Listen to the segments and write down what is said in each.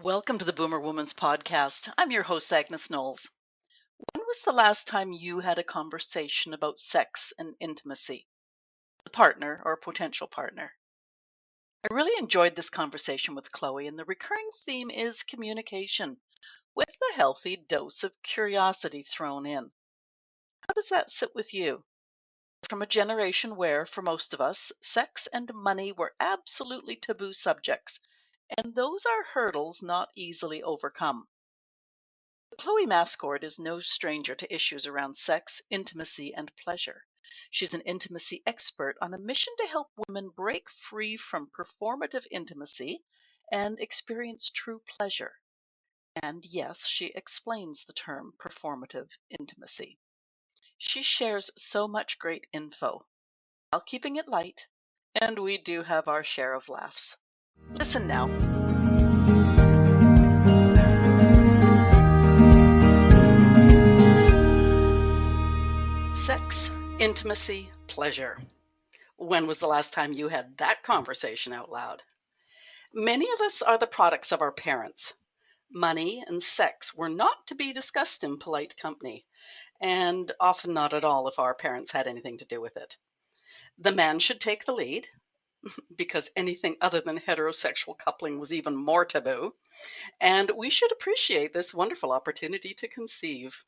Welcome to the Boomer Woman's Podcast. I'm your host, Agnes Knowles. When was the last time you had a conversation about sex and intimacy? A partner or a potential partner? I really enjoyed this conversation with Chloe, and the recurring theme is communication, with a healthy dose of curiosity thrown in. How does that sit with you? From a generation where, for most of us, sex and money were absolutely taboo subjects, and those are hurdles not easily overcome. Chloe Mascord is no stranger to issues around sex, intimacy, and pleasure. She's an intimacy expert on a mission to help women break free from performative intimacy and experience true pleasure. And yes, she explains the term performative intimacy. She shares so much great info, while keeping it light, and we do have our share of laughs. Listen now. Sex, intimacy, pleasure. When was the last time you had that conversation out loud? Many of us are the products of our parents. Money and sex were not to be discussed in polite company, and often not at all if our parents had anything to do with it. The man should take the lead, because anything other than heterosexual coupling was even more taboo, and we should appreciate this wonderful opportunity to conceive.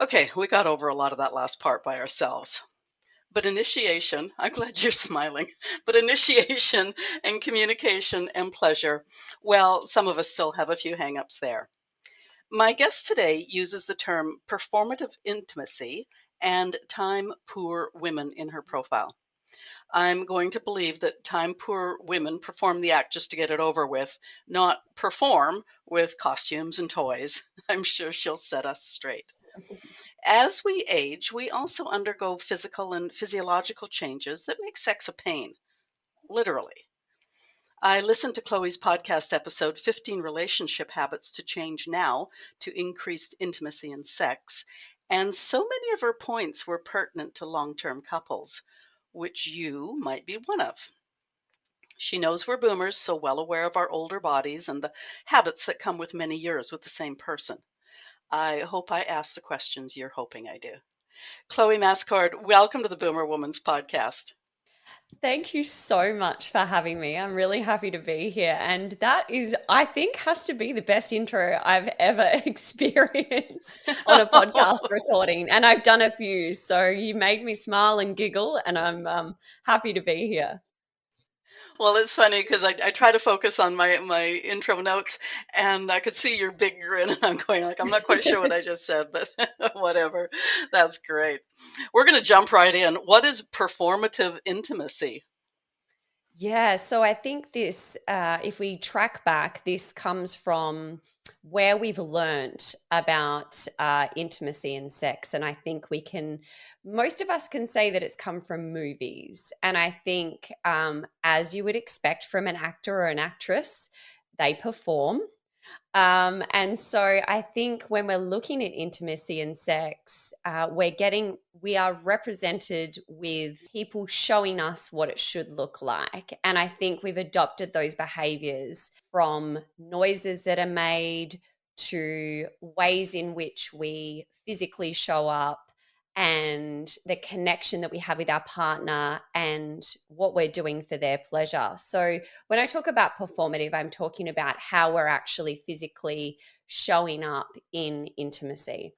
Okay, we got over a lot of that last part by ourselves. But initiation, I'm glad you're smiling, but initiation and communication and pleasure, well, some of us still have a few hangups there. My guest today uses the term performative intimacy and time poor women in her profile. I'm going to believe that time poor women perform the act just to get it over with, not perform with costumes and toys. I'm sure she'll set us straight. As we age, we also undergo physical and physiological changes that make sex a pain, literally. I listened to Chloe's podcast episode, 15 Relationship Habits to Change Now to Increased Intimacy and Sex, and so many of her points were pertinent to long-term couples, which you might be one of. She knows we're boomers, so well aware of our older bodies and the habits that come with many years with the same person. I hope I ask the questions you're hoping I do. Chloe Mascord, welcome to the Boomer Woman's Podcast. Thank you so much for having me. I'm really happy to be here. And that is, I think, has to be the best intro I've ever experienced on a podcast recording. And I've done a few. So you made me smile and giggle, and I'm happy to be here. Well, it's funny because I try to focus on my intro notes, and I could see your big grin, and I'm going like, I'm not quite sure what I just said, but whatever. That's great. We're going to jump right in. What is performative intimacy? Yeah, so I think this, if we track back, this comes from where we've learnt about intimacy and sex. And I think most of us can say that it's come from movies. And I think, as you would expect from an actor or an actress, they perform. And so I think when we're looking at intimacy and sex, we are represented with people showing us what it should look like. And I think we've adopted those behaviors from noises that are made to ways in which we physically show up and the connection that we have with our partner and what we're doing for their pleasure. So when I talk about performative, I'm talking about how we're actually physically showing up in intimacy.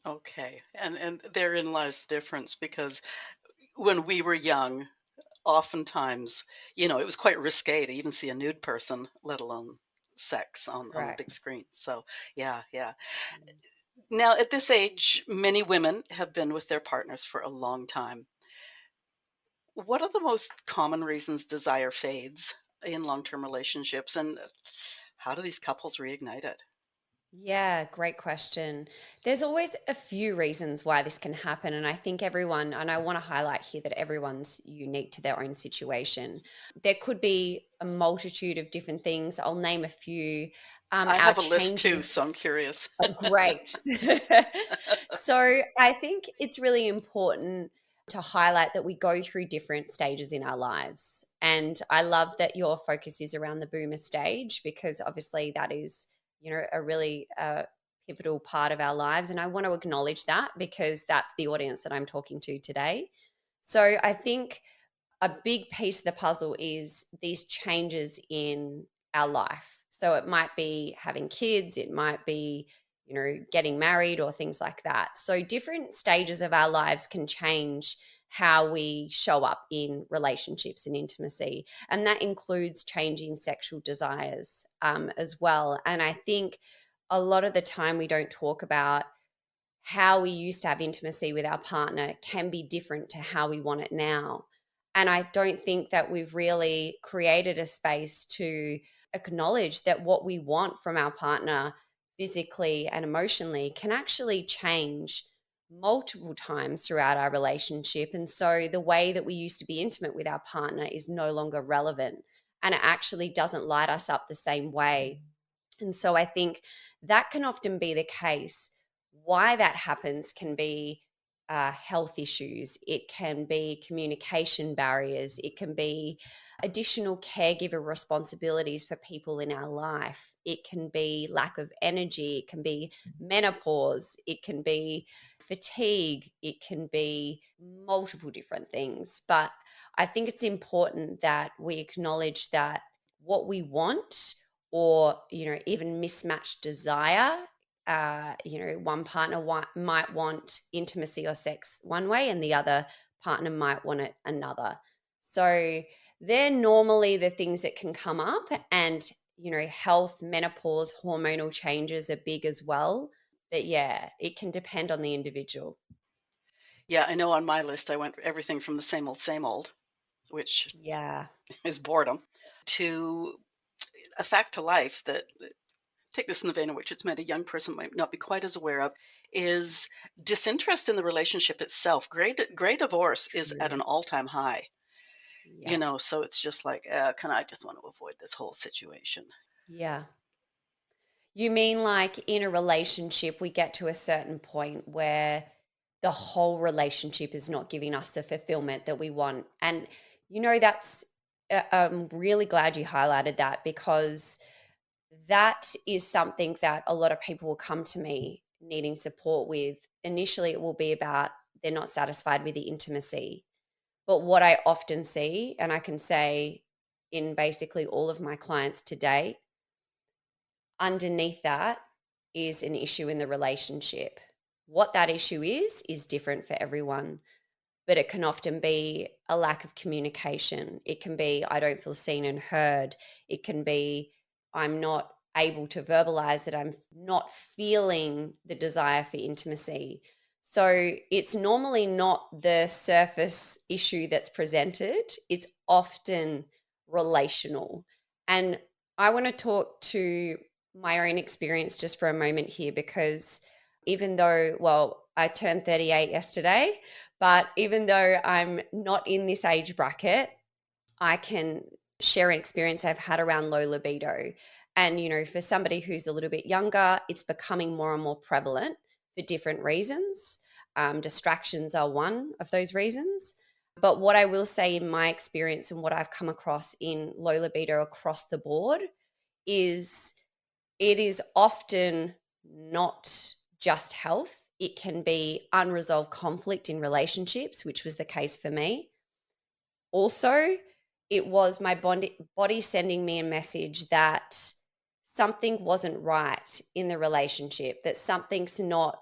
Okay, and therein lies the difference because when we were young, oftentimes, it was quite risque to even see a nude person, let alone sex on the big Correct. screen. So, yeah. Now, at this age, many women have been with their partners for a long time. What are the most common reasons desire fades in long-term relationships, and how do these couples reignite it? Yeah, great question. There's always a few reasons why this can happen. And I think and I want to highlight here that everyone's unique to their own situation. There could be a multitude of different things. I'll name a few. I Our have a list too, changing. so I'm curious. Oh, great. So I think it's really important. to highlight that we go through different stages in our lives. And I love that your focus is around the boomer stage, because obviously that is, a really pivotal part of our lives. And I want to acknowledge that, because that's the audience that I'm talking to today. So I think a big piece of the puzzle is these changes in our life. So it might be having kids, it might be, getting married or things like that. So different stages of our lives can change how we show up in relationships and intimacy. And that includes changing sexual desires as well. And I think a lot of the time we don't talk about how we used to have intimacy with our partner can be different to how we want it now. And I don't think that we've really created a space to acknowledge that what we want from our partner physically and emotionally can actually change multiple times throughout our relationship. And so the way that we used to be intimate with our partner is no longer relevant, and it actually doesn't light us up the same way. And so I think that can often be the case. Why that happens can be health issues, it can be communication barriers, it can be additional caregiver responsibilities for people in our life, it can be lack of energy, it can be menopause, it can be fatigue, it can be multiple different things. But I think it's important that we acknowledge that what we want, or even mismatched desire, one partner might want intimacy or sex one way, and the other partner might want it another. So they're normally the things that can come up. And health, menopause, hormonal changes are big as well. But yeah, it can depend on the individual. Yeah, I know on my list I went everything from the same old, which Yeah. is boredom, to a fact to life that, take this in the vein in which it's meant, a young person might not be quite as aware of, is disinterest in the relationship itself. Gray divorce is at True. an all-time high, Yeah. so it's just like, can I just want to avoid this whole situation? Yeah. You mean like in a relationship, we get to a certain point where the whole relationship is not giving us the fulfillment that we want. And, that's, I'm really glad you highlighted that, because that is something that a lot of people will come to me needing support with. Initially, it will be about they're not satisfied with the intimacy. But what I often see, and I can say in basically all of my clients to date, underneath that is an issue in the relationship. What that issue is different for everyone, but it can often be a lack of communication. It can be, I don't feel seen and heard. It can be, I'm not able to verbalize that I'm not feeling the desire for intimacy. So it's normally not the surface issue that's presented, it's often relational. And I want to talk to my own experience just for a moment here, because even though, well, I turned 38 yesterday, but even though I'm not in this age bracket, I can share an experience I've had around low libido. And, for somebody who's a little bit younger, it's becoming more and more prevalent for different reasons. Distractions are one of those reasons. But what I will say in my experience and what I've come across in low libido across the board is it is often not just health. It can be unresolved conflict in relationships, which was the case for me. Also, it was my body sending me a message that something wasn't right in the relationship, that something's not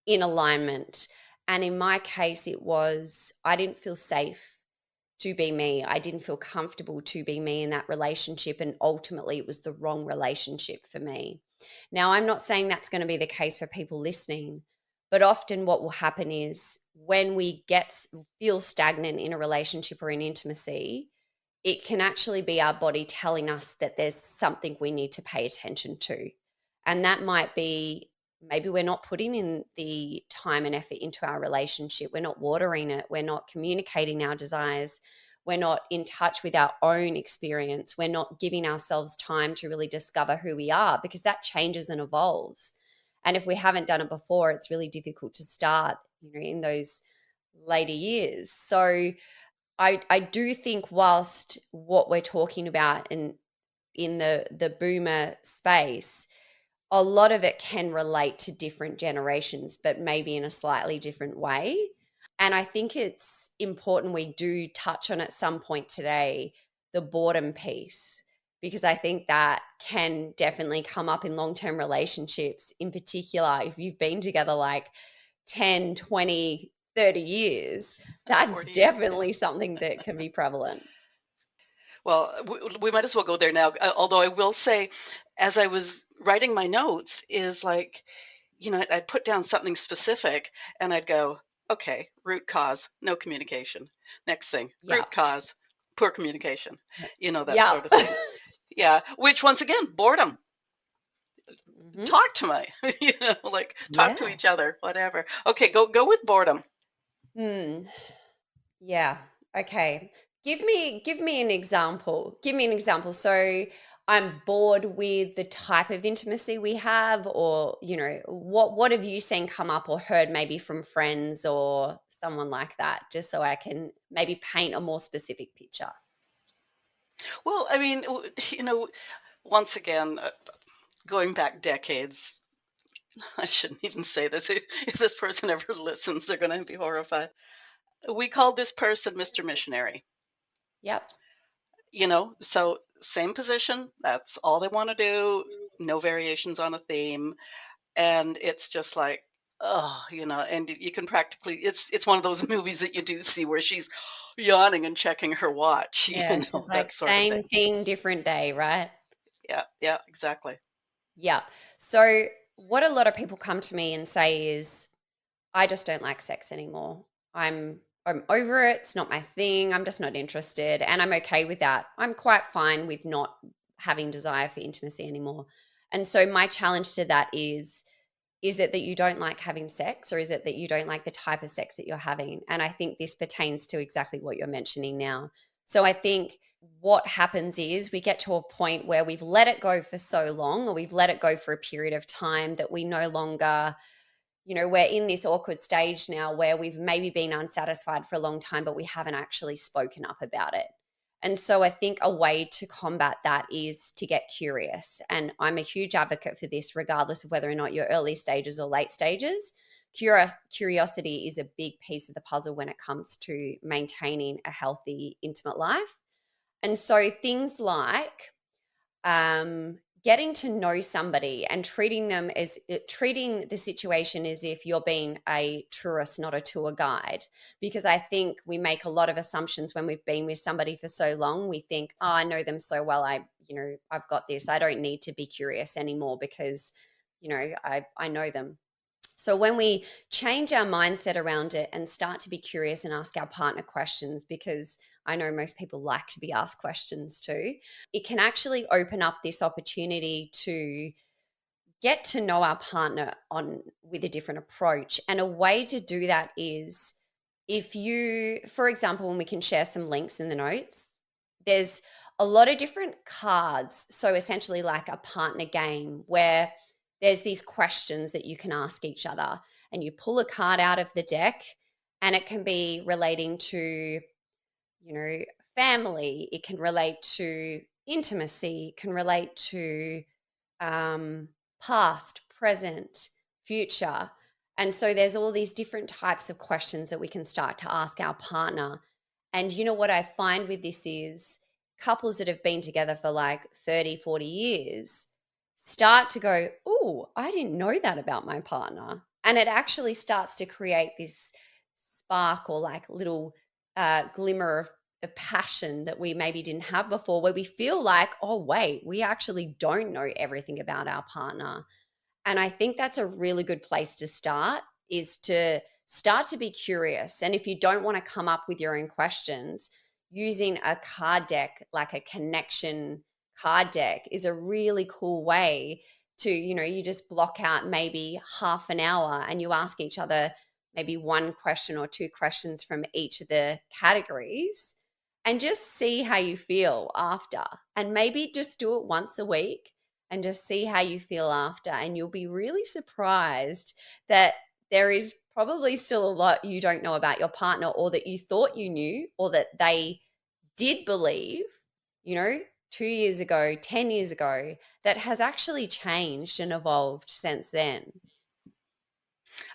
in alignment. And in my case, it was I didn't feel safe to be me. I didn't feel comfortable to be me in that relationship. And ultimately, it was the wrong relationship for me. Now, I'm not saying that's going to be the case for people listening, but often what will happen is when we feel stagnant in a relationship or in intimacy, it can actually be our body telling us that there's something we need to pay attention to. And that might be maybe we're not putting in the time and effort into our relationship. We're not watering it. We're not communicating our desires. We're not in touch with our own experience. We're not giving ourselves time to really discover who we are, because that changes and evolves. And if we haven't done it before, it's really difficult to start, in those later years. So I do think whilst what we're talking about in the boomer space, a lot of it can relate to different generations, but maybe in a slightly different way. And I think it's important we do touch on at some point today the boredom piece, because I think that can definitely come up in long-term relationships, in particular if you've been together like 10, 20, 30 years. That's 40 years, yeah. definitely something that can be prevalent. Well, we might as well go there now. Although I will say, as I was writing my notes, is like, I'd put down something specific and I'd go, okay, root cause, no communication. Next thing, Yeah. root cause, poor communication, that Yeah. sort of thing. Yeah. Which once again, boredom. Hmm. Talk to me, like talk to Yeah. each other, whatever. Okay, go with boredom. Hmm. Yeah. Okay. Give me an example. Give me an example. So I'm bored with the type of intimacy we have, or what have you seen come up or heard maybe from friends or someone like that, just so I can maybe paint a more specific picture. Well, I mean, once again, going back decades, I shouldn't even say this. If this person ever listens, they're going to be horrified. We called this person Mr. Missionary. Yep. So same position. That's all they want to do. No variations on a theme, and it's just like, oh, and you can practically. It's one of those movies that you do see where she's yawning and checking her watch. Yeah, she's like, That sort of same thing. thing, different day, right? Yeah, yeah, exactly. Yeah. So what a lot of people come to me and say is, I just don't like sex anymore. I'm over it. It's not my thing. I'm just not interested. And I'm okay with that. I'm quite fine with not having desire for intimacy anymore. And so my challenge to that is it that you don't like having sex, or is it that you don't like the type of sex that you're having? And I think this pertains to exactly what you're mentioning now. So I think what happens is we get to a point where we've let it go for so long, or we've let it go for a period of time, that we no longer, we're in this awkward stage now where we've maybe been unsatisfied for a long time, but we haven't actually spoken up about it. And so I think a way to combat that is to get curious. And I'm a huge advocate for this, regardless of whether or not you're early stages or late stages. Curiosity is a big piece of the puzzle when it comes to maintaining a healthy, intimate life. And so things like getting to know somebody and treating the situation as if you're being a tourist, not a tour guide. Because I think we make a lot of assumptions when we've been with somebody for so long. We think, oh, I know them so well. I've got this. I don't need to be curious anymore because, I know them. So when we change our mindset around it and start to be curious and ask our partner questions, because I know most people like to be asked questions too, it can actually open up this opportunity to get to know our partner on with a different approach. And a way to do that is, if you, for example, when we can share some links in the notes, there's a lot of different cards. So essentially like a partner game where there's these questions that you can ask each other, and you pull a card out of the deck, and it can be relating to, you know, family, it can relate to intimacy, it can relate to um, past, present, future. And so there's all these different types of questions that we can start to ask our partner. And what I find with this is, couples that have been together for like 30, 40 years start to go, oh, I didn't know that about my partner. And it actually starts to create this spark, or like little glimmer of passion that we maybe didn't have before, where we feel like, oh, wait, we actually don't know everything about our partner. And I think that's a really good place to start, is to start to be curious. And if you don't want to come up with your own questions, using a card deck, like a connection card deck, is a really cool way to, you just block out maybe half an hour and you ask each other maybe one question or two questions from each of the categories, and just see how you feel after. And maybe just do it once a week and just see how you feel after. And you'll be really surprised that there is probably still a lot you don't know about your partner, or that you thought you knew, or that they did believe, 2 years ago, 10 years ago, that has actually changed and evolved since then.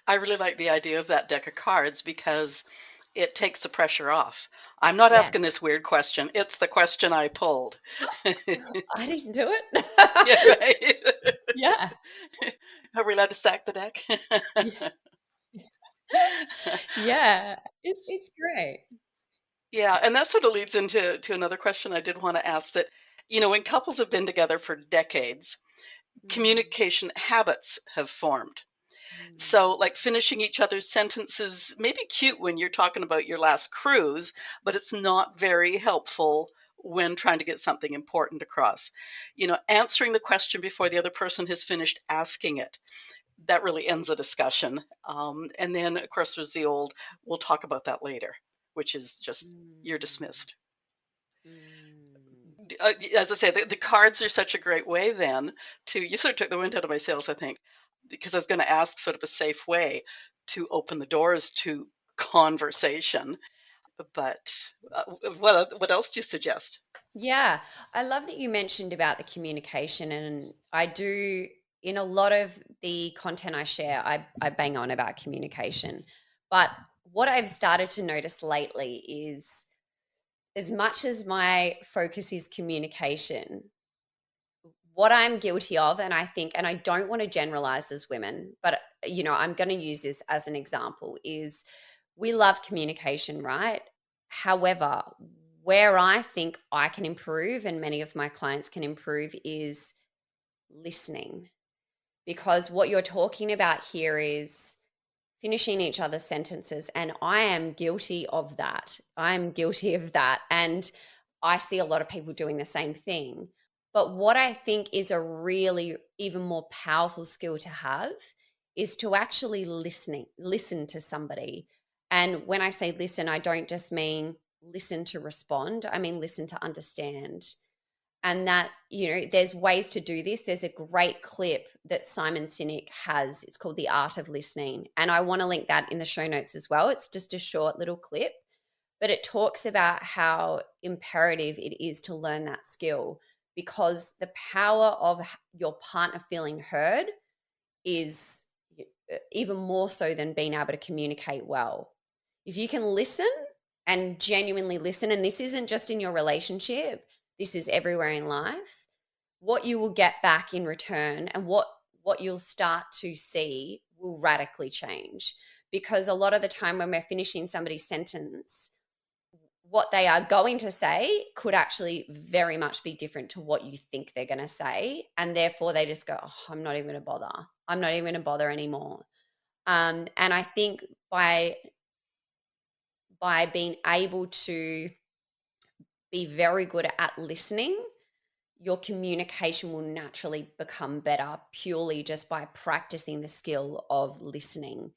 I really like the idea of that deck of cards because it takes the pressure off. I'm not Yeah. asking this weird question. It's the question I pulled. I didn't do it. Yeah, right. Yeah. Are we allowed to stack the deck? Yeah. Yeah. It's great. Yeah, and that sort of leads into another question I did want to ask that, when couples have been together for decades, Mm, communication habits have formed. So, mm, like finishing each other's sentences may be cute when you're talking about your last cruise, but it's not very helpful when trying to get something important across. Answering the question before the other person has finished asking it, that really ends a discussion. And then, of course, there's the old, we'll talk about that later, which is just, you're mm, dismissed. mm. As I say, the cards are such a great way then to, you sort of took the wind out of my sails, I think, because I was going to ask sort of a safe way to open the doors to conversation. But what else do you suggest? Yeah, I love that you mentioned about the communication, and I do, in a lot of the content I share, I bang on about communication. But what I've started to notice lately is, as much as my focus is communication, what I'm guilty of, and I think, and I don't want to generalize as women, but I'm going to use this as an example, is we love communication, right? However, where I think I can improve and many of my clients can improve is listening. Because what you're talking about here is finishing each other's sentences. And I am guilty of that. I'm guilty of that. And I see a lot of people doing the same thing. But what I think is a really even more powerful skill to have is to actually listen to somebody. And when I say listen, I don't just mean listen to respond, I mean listen to understand. And that, there's ways to do this. There's a great clip that Simon Sinek has. It's called The Art of Listening. And I want to link that in the show notes as well. It's just a short little clip, but it talks about how imperative it is to learn that skill, because the power of your partner feeling heard is even more so than being able to communicate well. If you can listen and genuinely listen, and this isn't just in your relationship, this is everywhere in life, what you will get back in return and what you'll start to see will radically change. Because a lot of the time when we're finishing somebody's sentence, what they are going to say could actually very much be different to what you think they're going to say. And therefore they just go, oh, I'm not even going to bother. I'm not even going to bother anymore. And I think by being able to be very good at listening, your communication will naturally become better purely just by practicing the skill of listening.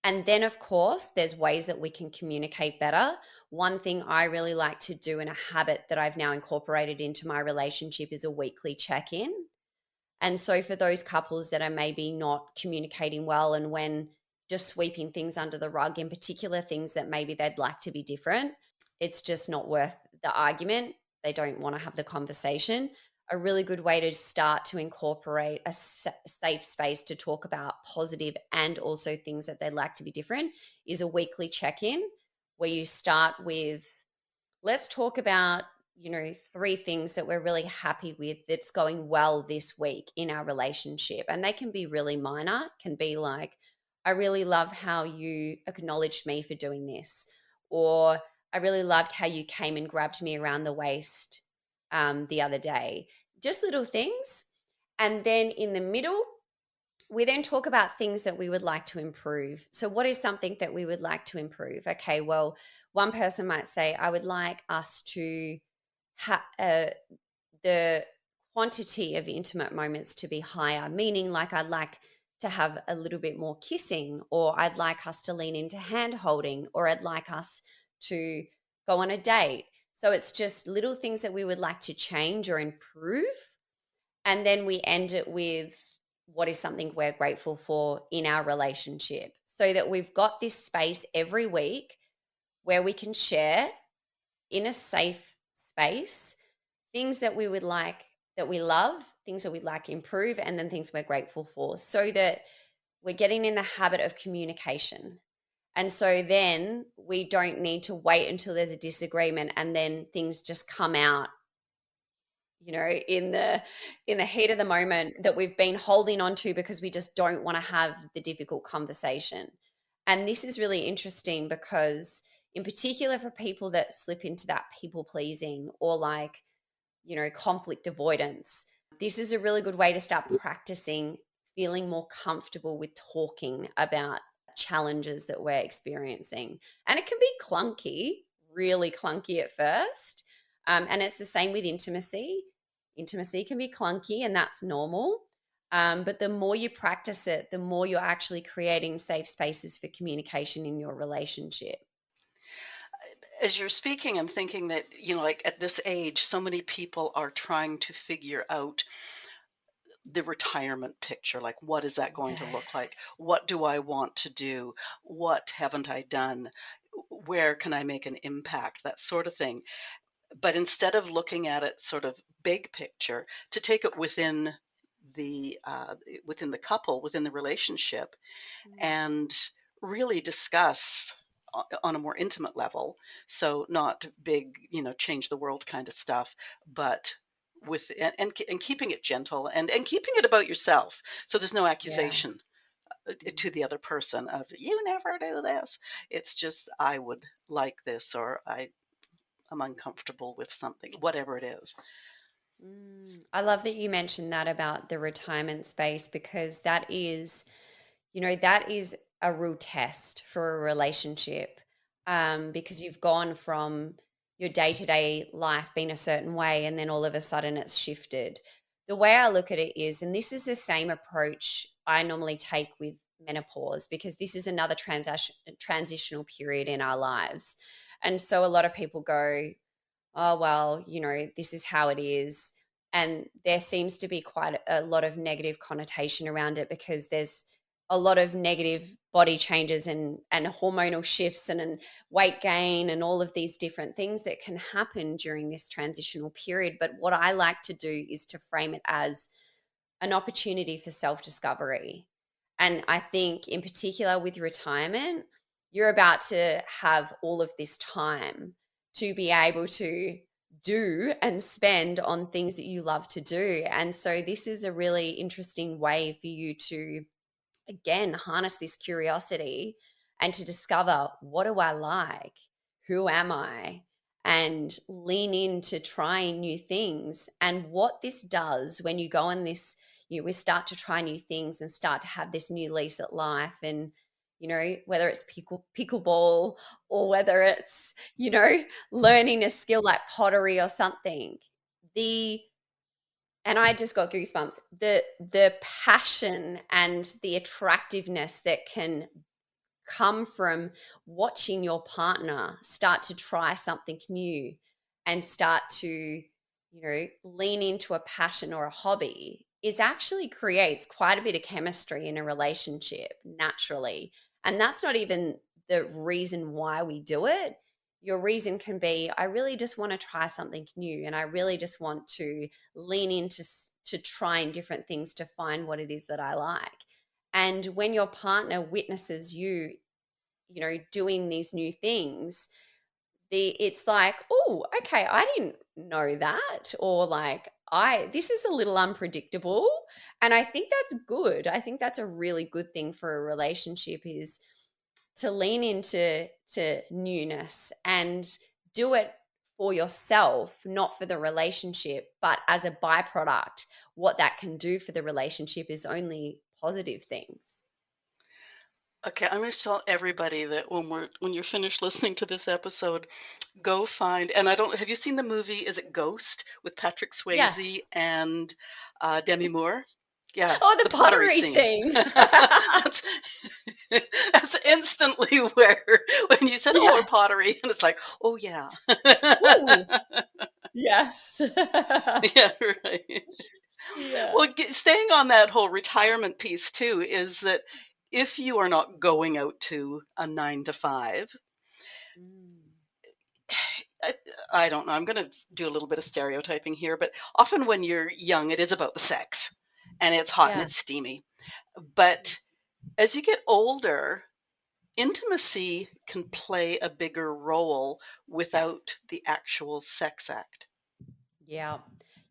And then, of course, there's ways that we can communicate better. One thing I really like to do, and a habit that I've now incorporated into my relationship, is a weekly check in. And so, for those couples that are maybe not communicating well, and when just sweeping things under the rug, in particular things that maybe they'd like to be different, it's just not worth the argument. They don't want to have the conversation. A really good way to start to incorporate a safe space to talk about positive and also things that they'd like to be different is a weekly check in, where you start with, let's talk about, three things that we're really happy with that's going well this week in our relationship. And they can be really minor, can be like, I really love how you acknowledged me for doing this, or I really loved how you came and grabbed me around the waist the other day. Just little things. And then in the middle, we then talk about things that we would like to improve. So, what is something that we would like to improve? Okay, well, one person might say, I would like us to have the quantity of intimate moments to be higher, meaning like I'd like to have a little bit more kissing, or I'd like us to lean into hand holding, or I'd like us to go on a date. So, it's just little things that we would like to change or improve. And then we end it with what is something we're grateful for in our relationship, so that we've got this space every week where we can share in a safe space things that we would like, that we love, things that we'd like to improve, and then things we're grateful for, so that we're getting in the habit of communication. And so then we don't need to wait until there's a disagreement and then things just come out, in the heat of the moment, that we've been holding on to because we just don't want to have the difficult conversation. And this is really interesting because, in particular, for people that slip into that people pleasing or like, conflict avoidance, this is a really good way to start practicing feeling more comfortable with talking about challenges that we're experiencing. And it can be clunky, really clunky at first. And it's the same with intimacy. Intimacy can be clunky, and that's normal. But the more you practice it, the more you're actually creating safe spaces for communication in your relationship. As you're speaking, I'm thinking that, like at this age, so many people are trying to figure out the retirement picture. Like, what is that going to Yeah. look like? What do I want to do? What haven't I done? Where can I make an impact? That sort of thing. But instead of looking at it sort of big picture, to take it within the couple, within the relationship, Mm. and really discuss on a more intimate level. So not big, change the world kind of stuff, but and keeping it gentle and keeping it about yourself. So there's no Yeah. accusation to Mm. the other person of you never do this. It's just I would like this, or I'm uncomfortable with something, whatever it is. I love that you mentioned that about the retirement space, because that is a real test for a relationship, because you've gone from your day-to-day life being a certain way, and then all of a sudden it's shifted. The way I look at it is, and this is the same approach I normally take with menopause, because this is another transitional period in our lives. And so a lot of people go, oh, well, this is how it is. And there seems to be quite a lot of negative connotation around it, because there's a lot of negative body changes and hormonal shifts and weight gain and all of these different things that can happen during this transitional period. But what I like to do is to frame it as an opportunity for self discovery. And I think, in particular, with retirement, you're about to have all of this time to be able to do and spend on things that you love to do. And so, this is a really interesting way for you to, again, harness this curiosity and to discover, what do I like? Who am I? And lean into trying new things. And what this does when you go on this, we start to try new things and start to have this new lease at life. And, whether it's pickleball, or whether it's, learning a skill like pottery or something, the and I just got goosebumps. The passion and the attractiveness that can come from watching your partner start to try something new and start to, lean into a passion or a hobby, is actually creates quite a bit of chemistry in a relationship naturally. And that's not even the reason why we do it. Your reason can be, I really just want to try something new, and I really just want to lean into to trying different things to find what it is that I like. And when your partner witnesses you, doing these new things, it's like, oh, okay, I didn't know that, or like, I this is a little unpredictable. And I think that's good. I think that's a really good thing for a relationship, is to lean into to newness and do it for yourself, not for the relationship, but as a byproduct. What that can do for the relationship is only positive things. Okay, I'm going to tell everybody that when you're finished listening to this episode, go find, and I don't, have you seen the movie, is it Ghost, with Patrick Yeah. Swayze and Demi Moore? Yeah, Oh, the the pottery pottery scene. scene. That's that's instantly where when you said, "Oh, Yeah. or pottery," and it's like, "Oh yeah." Ooh. Yes. Yeah, right. Yeah. Well, staying on that whole retirement piece too, is that if you are not going out to a 9 to 5, Mm. I, I don't know. I'm going to do a little bit of stereotyping here, but often when you're young, it is about the sex and it's hot and Yeah. it's steamy. But as you get older, intimacy can play a bigger role Yeah. without the actual sex act. Yeah.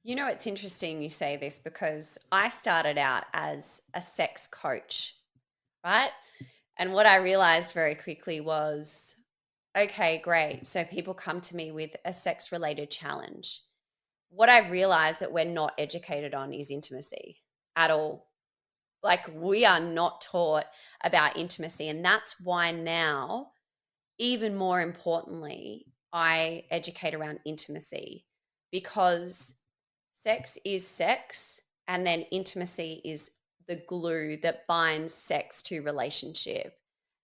You know, it's interesting you say this because I started out as a sex coach, right? And what I realized very quickly was, okay, great. So people come to me with a sex related challenge. What I've realized that we're not educated on is intimacy at all. Like we are not taught about intimacy. And that's why now, even more importantly, I educate around intimacy because sex is sex, and then intimacy is the glue that binds sex to relationship.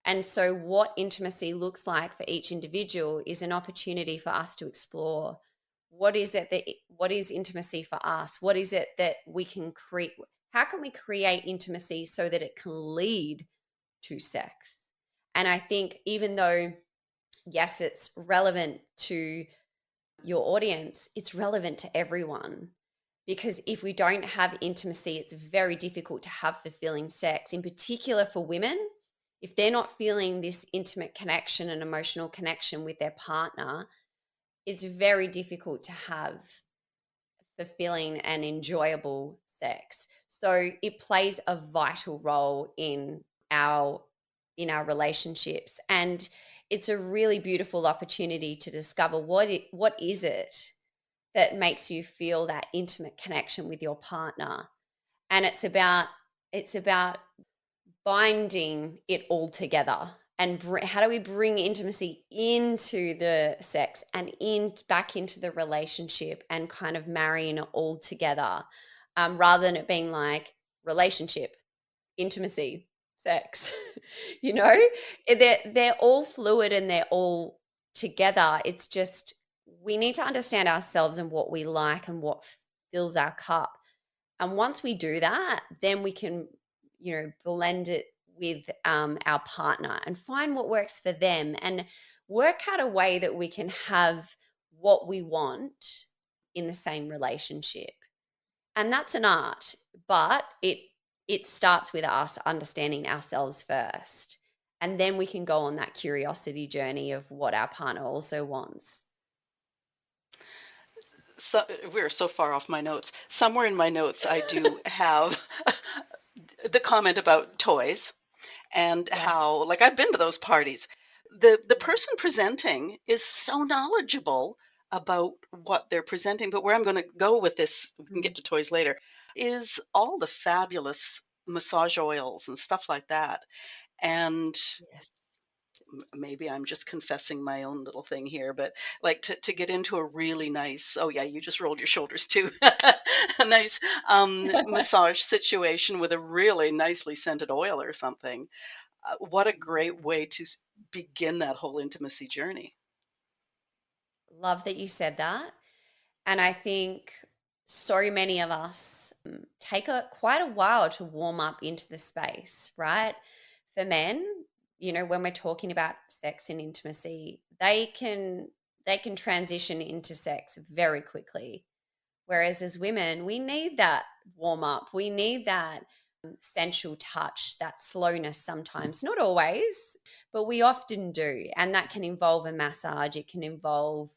And so, what intimacy looks like for each individual is an opportunity for us to explore what is intimacy for us? What is it that we can create? How can we create intimacy so that it can lead to sex? And I think, even though, yes, it's relevant to your audience, it's relevant to everyone. Because if we don't have intimacy, it's very difficult to have fulfilling sex, in particular for women. If they're not feeling this intimate connection and emotional connection with their partner, it's very difficult to have fulfilling and enjoyable sex. So it plays a vital role our in our relationships, and it's a really beautiful opportunity to discover what is it that makes you feel that intimate connection with your partner. And it's about binding it all together, and how do we bring intimacy into the sex and in back into the relationship, and kind of marrying it all together, rather than it being like relationship, intimacy, sex. you know they're all fluid and they're all together. It's just we need to understand ourselves and what we like and what fills our cup. And once we do that, then we can, blend it with our partner and find what works for them, and work out a way that we can have what we want in the same relationship. And that's an art, but it starts with us understanding ourselves first, and then we can go on that curiosity journey of what our partner also wants. So we're so far off my notes. Somewhere in my notes, I do have the comment about toys and Yes. how, like, I've been to those parties. The Mm. person presenting is so knowledgeable about what they're presenting, but where I'm going to go with this, we can Mm. get to toys later, is all the fabulous massage oils and stuff like that. And Yes. maybe I'm just confessing my own little thing here, but like to get into a really nice, oh yeah, you just rolled your shoulders too, a nice massage situation with a really nicely scented oil or something. What a great way to begin that whole intimacy journey. Love that you said that. And I think so many of us take quite a while to warm up into the space, right? For men, when we're talking about sex and intimacy, they can transition into sex very quickly. Whereas as women, we need that warm up. We need that sensual touch, that slowness sometimes, not always, but we often do. And that can involve a massage, it can involve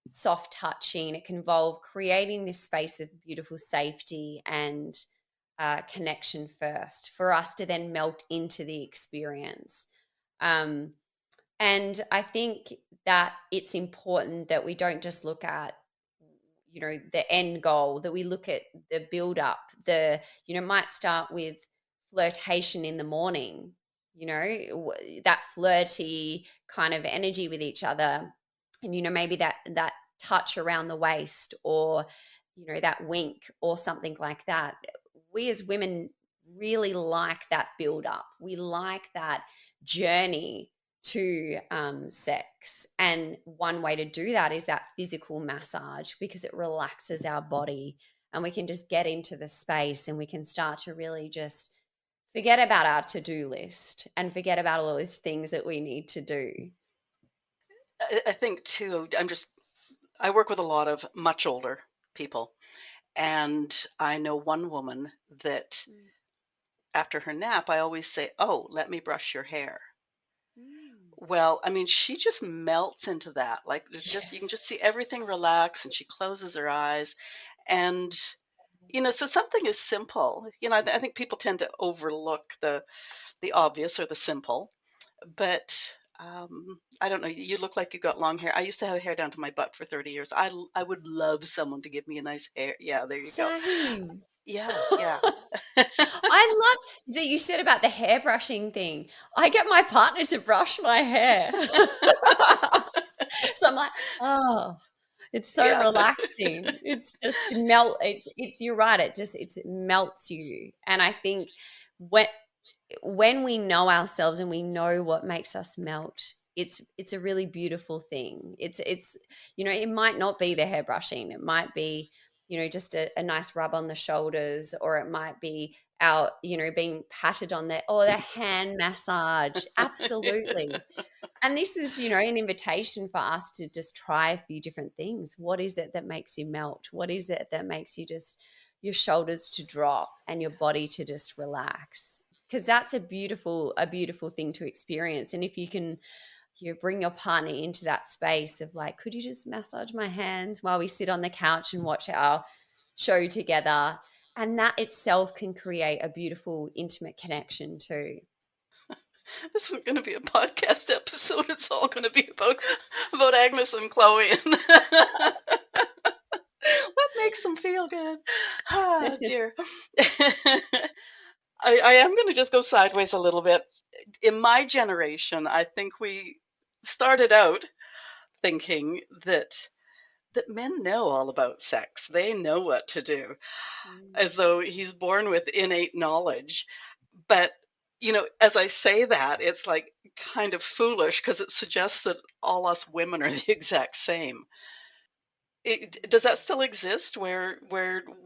soft touching, it can involve creating this space of beautiful safety and connection first for us to then melt into the experience. Um, and I think that it's important that we don't just look at, the end goal, that we look at the build up, might start with flirtation in the morning, that flirty kind of energy with each other. And, maybe that touch around the waist, or, that wink or something like that. We as women really like that build up. We like that journey to sex. And one way to do that is that physical massage, because it relaxes our body. and we can just get into the space and we can start to really just forget about our to-do list and forget about all these things that we need to do. I think too, I work with a lot of much older people. And I know one woman that Mm. after her nap, I always say, "Oh, let me brush your hair." Mm. Well, I mean, she just melts into that. Like, it's just, you can just see everything relax, and she closes her eyes. And, so something is simple. I think people tend to overlook the obvious or the simple. But I don't know. You look like you got long hair. I used to have hair down to my butt for 30 years. I would love someone to give me a nice hair. Yeah, there you go. Same. Yeah, yeah. I love that you said about the hairbrushing thing. I get my partner to brush my hair. So I'm like, "Oh, it's so Yeah. relaxing." It's just it's you're right, it melts you. And I think when when we know ourselves and we know what makes us melt, it's a really beautiful thing. It's it might not be the hairbrushing. It might be, just a nice rub on the shoulders, or it might be our, being patted on the hand massage. Absolutely. And this is, an invitation for us to just try a few different things. What is it that makes you melt? What is it that makes you just your shoulders to drop and your body to just relax? Because that's a beautiful thing to experience. And if you can, bring your partner into that space of like, could you just massage my hands while we sit on the couch and watch our show together? And that itself can create a beautiful, intimate connection too. This isn't going to be a podcast episode. It's all going to be about Agnes and Chloe and what makes them feel good. Ah, dear. I am going to just go sideways a little bit. In my generation, I think we started out thinking that men know all about sex. They know what to do, Mm. as though he's born with innate knowledge. But, as I say that, it's like kind of foolish because it suggests that all us women are the exact same. Does that still exist where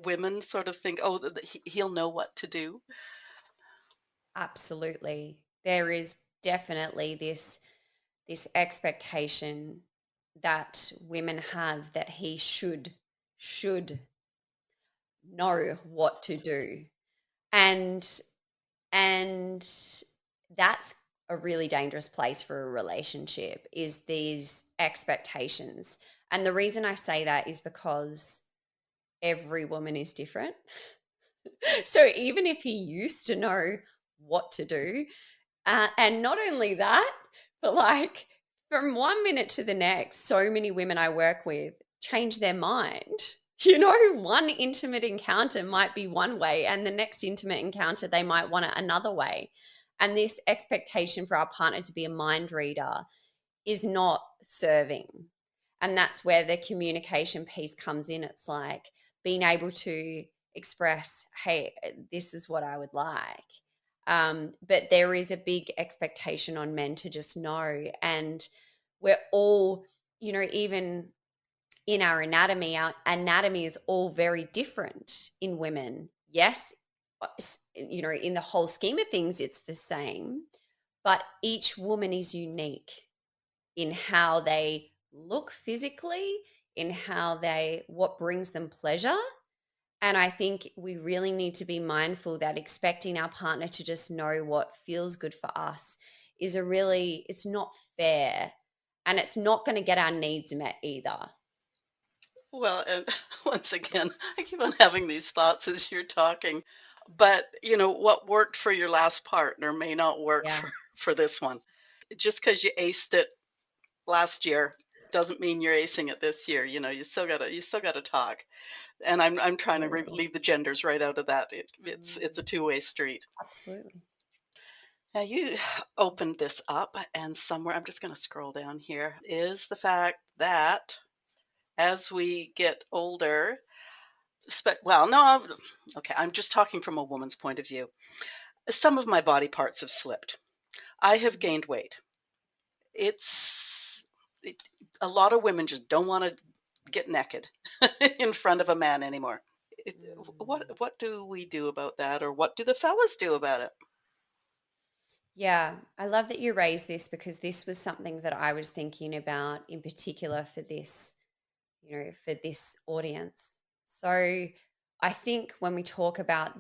women sort of think, oh, he'll know what to do? Absolutely. There is definitely this expectation that women have that he should know what to do. And and that's a really dangerous place for a relationship, is these expectations. And the reason I say that is because every woman is different. So even if he used to know what to do, and not only that, but like from 1 minute to the next, so many women I work with change their mind. One intimate encounter might be one way, and the next intimate encounter, they might want it another way. And this expectation for our partner to be a mind reader is not serving. And that's where the communication piece comes in. It's like being able to express, hey, this is what I would like. But there is a big expectation on men to just know. And we're all, even in our anatomy is all very different in women. Yes, in the whole scheme of things, it's the same, but each woman is unique in how they look physically, in what brings them pleasure. And I think we really need to be mindful that expecting our partner to just know what feels good for us it's not fair, and it's not going to get our needs met either. Well, and once again, I keep on having these thoughts as you're talking. But, what worked for your last partner may not work Yeah, for this one. Just because you aced it last year doesn't mean you're acing it this year. You still gotta talk. And I'm trying to absolutely. leave the genders right out of that. It's a Mm, two-way street. absolutely. Now you opened this up, and somewhere I'm just going to scroll down here is the fact that as we get older, well, no, okay, I'm just talking from a woman's point of view. Some of my body parts have slipped. I have Mhm. gained weight. It's it, a lot of women just don't want to get naked in front of a man anymore. it, Mm. what do we do about that, or what do the fellas do about it? Yeah, I love that you raised this because this was something that I was thinking about in particular for this, for this audience. So I think when we talk about,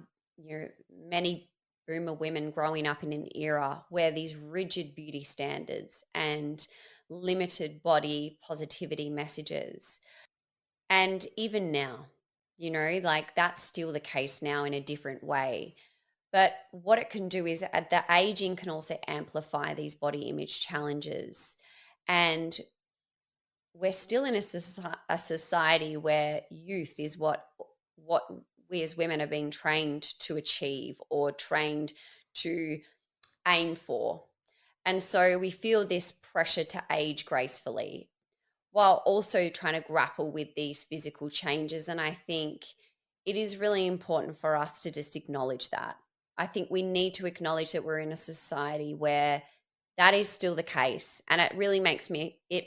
many boomer women growing up in an era where these rigid beauty standards and limited body positivity messages, and even now, like that's still the case now in a different way. But what it can do is the aging can also amplify these body image challenges. And we're still in a society where youth is what we as women are being trained to achieve or trained to aim for. And so we feel this pressure to age gracefully while also trying to grapple with these physical changes. And I think it is really important for us to just acknowledge that. I think we need to acknowledge that we're in a society where that is still the case. And it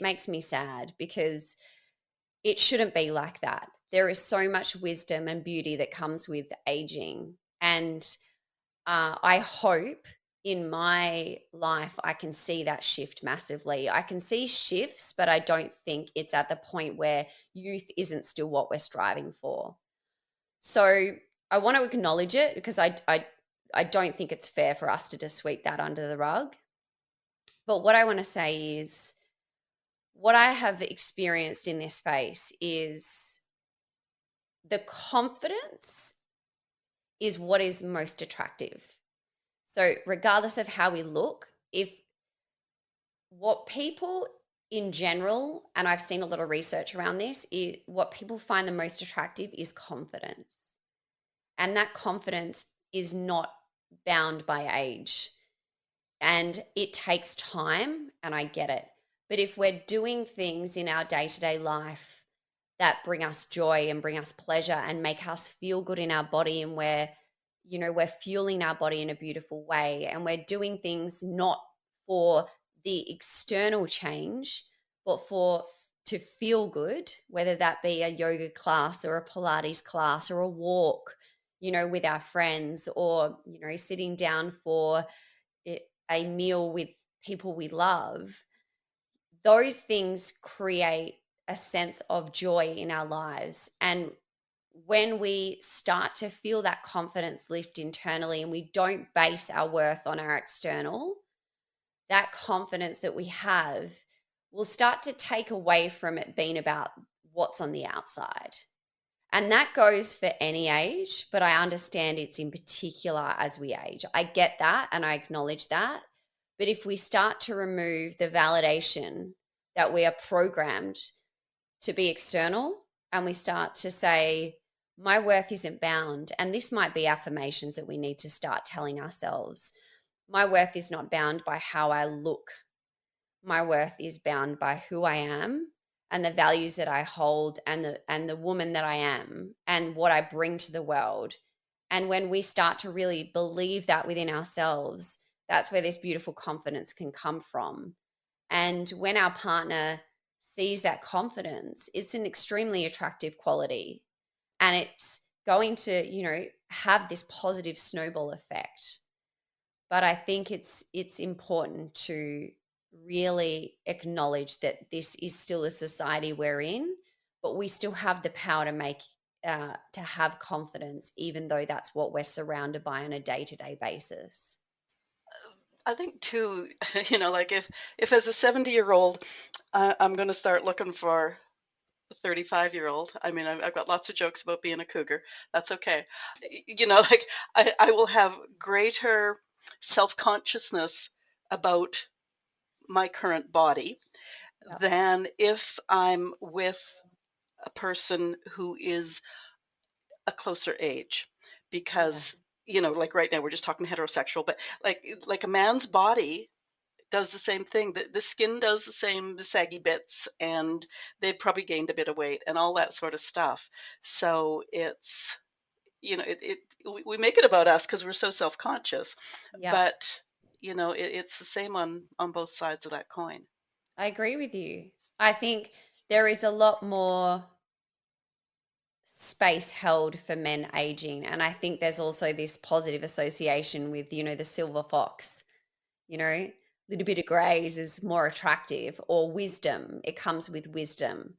makes me sad because it shouldn't be like that. There is so much wisdom and beauty that comes with aging. And I hope in my life I can see that shift massively. I can see shifts, but I don't think it's at the point where youth isn't still what we're striving for. So I want to acknowledge it because I don't think it's fair for us to just sweep that under the rug. But what I want to say is what I have experienced in this space is the confidence is what is most attractive. So, regardless of how we look, if what people in general, and I've seen a lot of research around this, is what people find the most attractive is confidence. And that confidence is not bound by age. And it takes time, and I get it. But if we're doing things in our day to day life that bring us joy and bring us pleasure and make us feel good in our body, and we're fueling our body in a beautiful way, and we're doing things not for the external change but to feel good, whether that be a yoga class or a Pilates class or a walk, with our friends, or sitting down for a meal with people we love. Those things create a sense of joy in our lives. And when we start to feel that confidence lift internally and we don't base our worth on our external, that confidence that we have will start to take away from it being about what's on the outside. And that goes for any age, but I understand it's in particular as we age. I get that and I acknowledge that. But if we start to remove the validation that we are programmed to be external, and we start to say, my worth isn't bound, and this might be affirmations that we need to start telling ourselves. My worth is not bound by how I look. My worth is bound by who I am and the values that I hold, and the woman that I am and what I bring to the world. And when we start to really believe that within ourselves, that's where this beautiful confidence can come from. And when our partner sees that confidence, it's an extremely attractive quality, and it's going to, have this positive snowball effect. But I think it's important to really acknowledge that this is still a society we're in, but we still have the power to have confidence, even though that's what we're surrounded by on a day to day basis. I think too, like if as a 70-year-old, I'm going to start looking for a 35-year-old. I mean, I've got lots of jokes about being a cougar. That's okay. Like I will have greater self-consciousness about my current body Yeah. than if I'm with a person who is a closer age. Yeah. Because, like right now we're just talking heterosexual, but like a man's body does the same thing. The skin does the same saggy bits, and they've probably gained a bit of weight and all that sort of stuff. So it's, we make it about us because we're so self-conscious, Yeah. but it's the same on both sides of that coin. I agree with you. I think there is a lot more space held for men aging. And I think there's also this positive association with, the silver fox, a little bit of grays is more attractive, or wisdom. It comes with wisdom.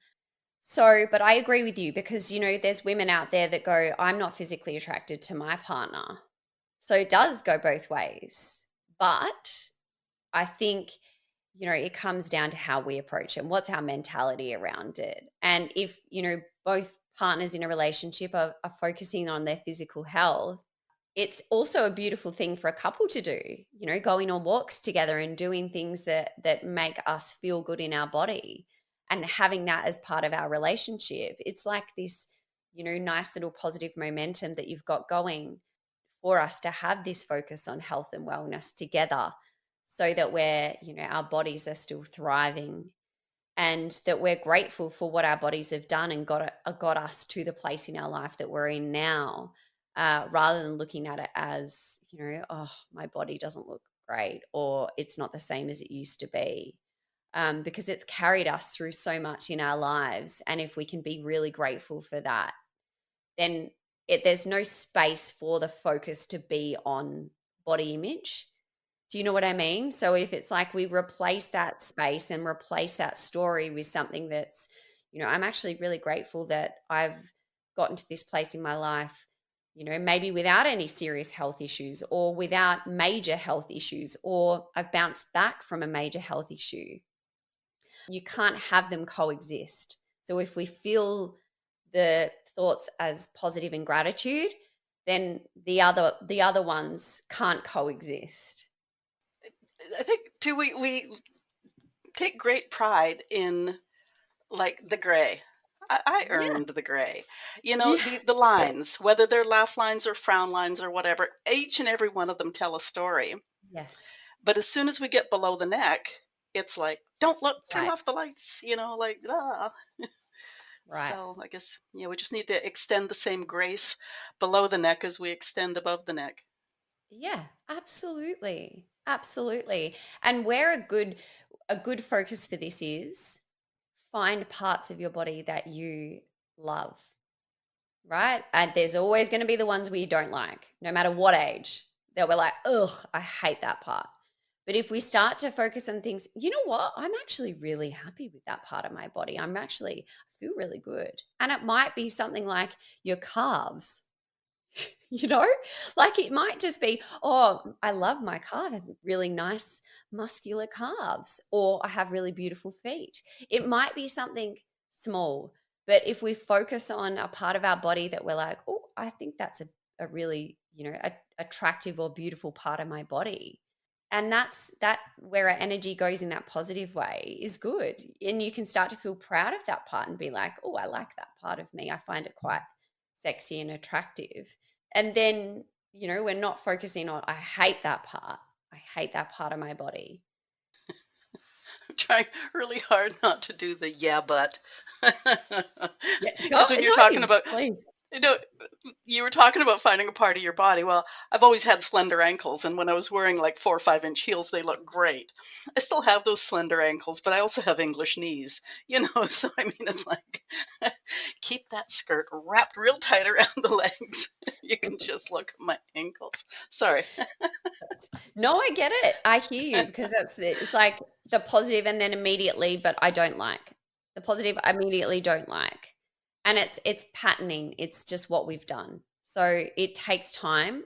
So, but I agree with you because, there's women out there that go, I'm not physically attracted to my partner. So it does go both ways. But I think, it comes down to how we approach it and what's our mentality around it. And if, both partners in a relationship are focusing on their physical health, it's also a beautiful thing for a couple to do, going on walks together and doing things that make us feel good in our body, and having that as part of our relationship. It's like this, nice little positive momentum that you've got going for us to have this focus on health and wellness together, so that our bodies are still thriving, and that we're grateful for what our bodies have done and got us to the place in our life that we're in now, rather than looking at it as, oh, my body doesn't look great, or it's not the same as it used to be, because it's carried us through so much in our lives. And if we can be really grateful for that, then there's no space for the focus to be on body image. Do you know what I mean? So if it's like we replace that space and replace that story with something that's, I'm actually really grateful that I've gotten to this place in my life, maybe without any serious health issues, or without major health issues, or I've bounced back from a major health issue. You can't have them coexist. So if we feel the thoughts as positive and gratitude, then the other ones can't coexist. I think too we take great pride in like the gray. I Yeah. earned the gray. Yeah. The lines, whether they're laugh lines or frown lines or whatever, each and every one of them tell a story. Yes. But as soon as we get below the neck, it's like, don't look, turn Right. off the lights, like, ah. Right. So I guess, yeah, we just need to extend the same grace below the neck as we extend above the neck. Yeah, absolutely. Absolutely. And where a good focus for this is, find parts of your body that you love, right? And there's always going to be the ones we don't like, no matter what age. That we're like, ugh, I hate that part. But if we start to focus on things, you know what? I'm actually really happy with that part of my body. I feel really good. And it might be something like your calves. you know like, it might just be, oh, I love my calf, I have really nice muscular calves, or I have really beautiful feet. It might be something small, but if we focus on a part of our body that we're like, oh, I think that's a really, attractive or beautiful part of my body, and that's that where our energy goes in that positive way, is good. And you can start to feel proud of that part and be like, oh, I like that part of me, I find it quite sexy and attractive. And then, we're not focusing on, I hate that part of my body. I'm trying really hard not to do the yeah, but. Yeah, go, Because when you're no, talking about please. you know, you were talking about finding a part of your body. Well, I've always had slender ankles, and when I was wearing like 4 or 5 inch heels, they look great. I still have those slender ankles, but I also have English knees, So I mean, it's like keep that skirt wrapped real tight around the legs. You can just look at my ankles. Sorry. No, I get it. I hear you, because it's like the positive, and then immediately, but I don't like. The positive, I immediately don't like. And it's patterning. It's just what we've done. So it takes time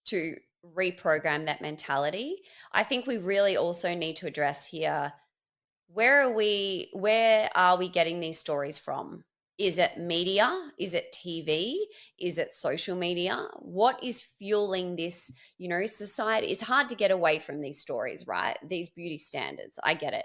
to reprogram that mentality. I think we really also need to address here, where are we getting these stories from? Is it media? Is it TV? Is it social media? What is fueling this? Society, it's hard to get away from these stories, right? These beauty standards, I get it.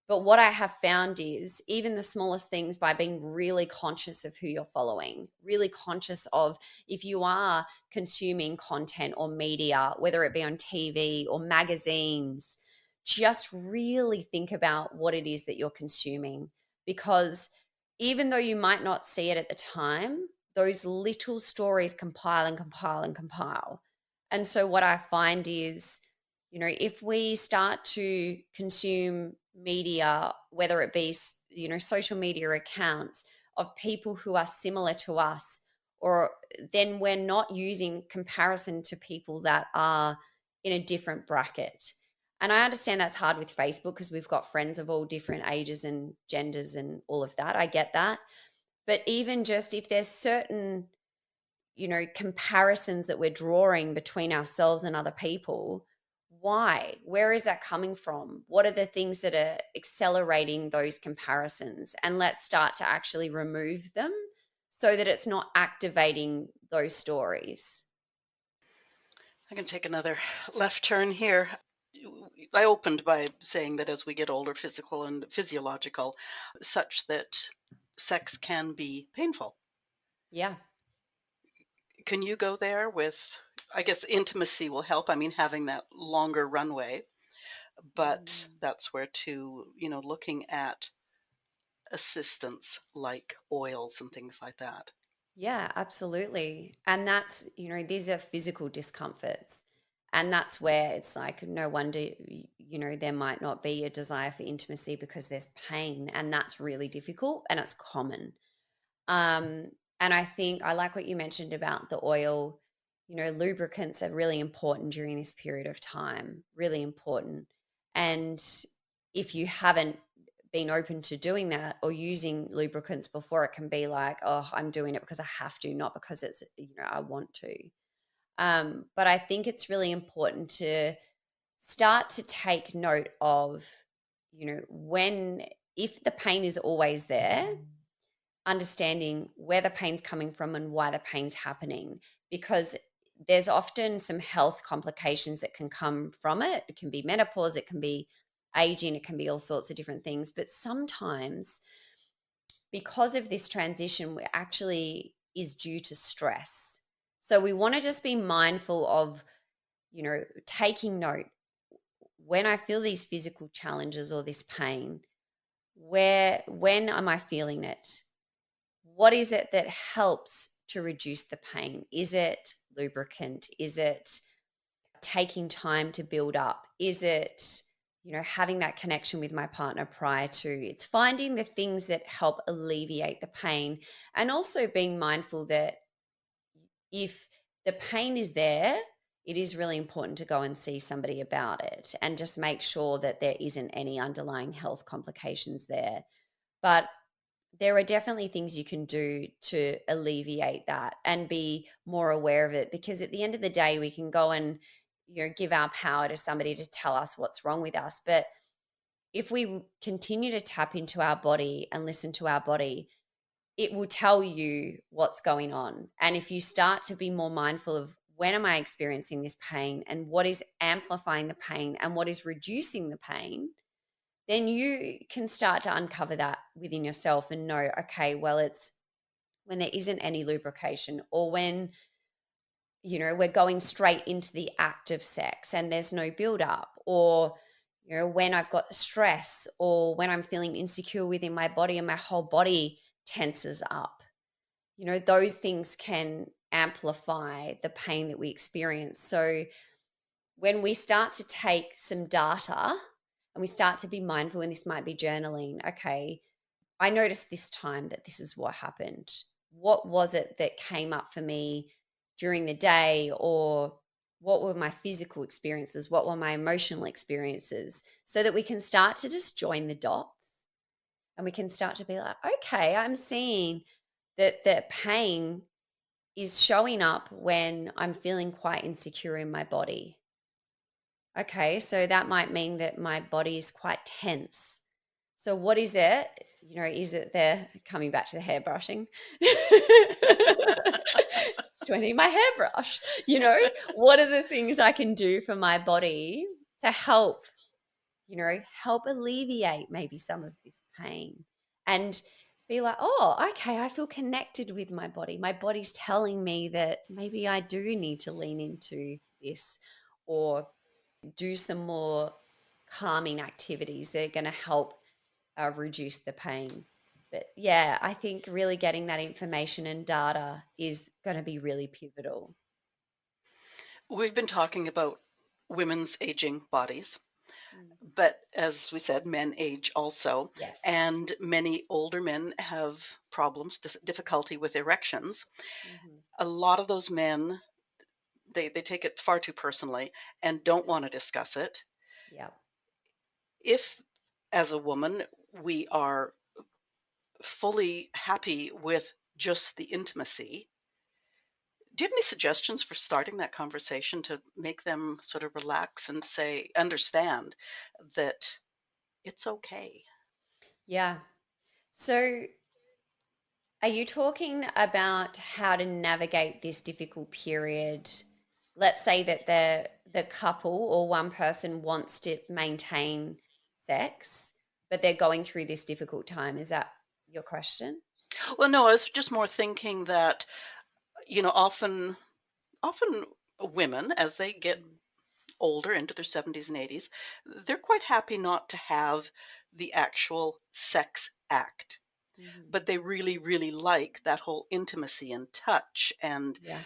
But what I have found is, even the smallest things, by being really conscious of who you're following, really conscious of, if you are consuming content or media, whether it be on TV or magazines, just really think about what it is that you're consuming. Because even though you might not see it at the time, those little stories compile and compile and compile. And so what I find is, if we start to consume media, whether it be, social media accounts of people who are similar to us, or then we're not using comparison to people that are in a different bracket. And I understand that's hard with Facebook because we've got friends of all different ages and genders and all of that. I get that. But even just if there's certain, comparisons that we're drawing between ourselves and other people, why? Where is that coming from? What are the things that are accelerating those comparisons? And let's start to actually remove them so that it's not activating those stories. I can take another left turn here. I opened by saying that as we get older, physical and physiological, such that sex can be painful. Yeah. Can you go there with, I guess intimacy will help. I mean, having that longer runway, but Mm. that's where looking at assistance like oils and things like that. Yeah, absolutely. And that's, these are physical discomforts. And that's where it's like, no wonder, there might not be a desire for intimacy because there's pain. And that's really difficult and it's common. Um, and I think I like what you mentioned about the oil. Lubricants are really important during this period of time, really important. And if you haven't been open to doing that or using lubricants before, it can be like, oh, I'm doing it because I have to, not because it's, I want to. But I think it's really important to start to take note of, when, if the pain is always there, understanding where the pain's coming from and why the pain's happening, because there's often some health complications that can come from it. It can be menopause, it can be aging, it can be all sorts of different things. But sometimes, because of this transition, we actually is due to stress. So we want to just be mindful of, taking note when I feel these physical challenges or this pain, when am I feeling it? What is it that helps to reduce the pain? Is it lubricant? Is it taking time to build up? Is it, having that connection with my partner prior to? It's finding the things that help alleviate the pain, and also being mindful that if the pain is there, it is really important to go and see somebody about it and just make sure that there isn't any underlying health complications there. But there are definitely things you can do to alleviate that and be more aware of it, because at the end of the day we can go and give our power to somebody to tell us what's wrong with us, but if we continue to tap into our body and listen to our body, it will tell you what's going on. And if you start to be more mindful of, when am I experiencing this pain and what is amplifying the pain and what is reducing the pain, then you can start to uncover that within yourself and know, okay, well, it's when there isn't any lubrication, or when, we're going straight into the act of sex and there's no build up, or, when I've got stress, or when I'm feeling insecure within my body and my whole body tenses up. Those things can amplify the pain that we experience. So when we start to take some data and we start to be mindful, and this might be journaling, okay, I noticed this time that this is what happened. What was it that came up for me during the day? Or what were my physical experiences? What were my emotional experiences? So that we can start to just join the dots and we can start to be like, okay, I'm seeing that the pain is showing up when I'm feeling quite insecure in my body. Okay, so that might mean that my body is quite tense. So what is it? Is it the, coming back to the hair brushing? Do I need my hairbrush? What are the things I can do for my body to help, help alleviate maybe some of this pain, and be like, oh, okay, I feel connected with my body. My body's telling me that maybe I do need to lean into this, or do some more calming activities that are going to help reduce the pain. But yeah, I think really getting that information and data is going to be really pivotal. We've been talking about women's aging bodies. Mm. But as we said, men age also, Yes. and many older men have problems, difficulty with erections. Hmm. A lot of those men, they take it far too personally and don't want to discuss it. Yeah. If, as a woman, we are fully happy with just the intimacy, do you have any suggestions for starting that conversation to make them sort of relax and say, understand that it's okay? Yeah. So, are you talking about how to navigate this difficult period? Let's say that the couple or one person wants to maintain sex, but they're going through this difficult time. Is that your question? Well, no, I was just more thinking that, often women, as they get Mm. older into their 70s and 80s, they're quite happy not to have the actual sex act, Mhm. but they really, really like that whole intimacy and touch and Yeah.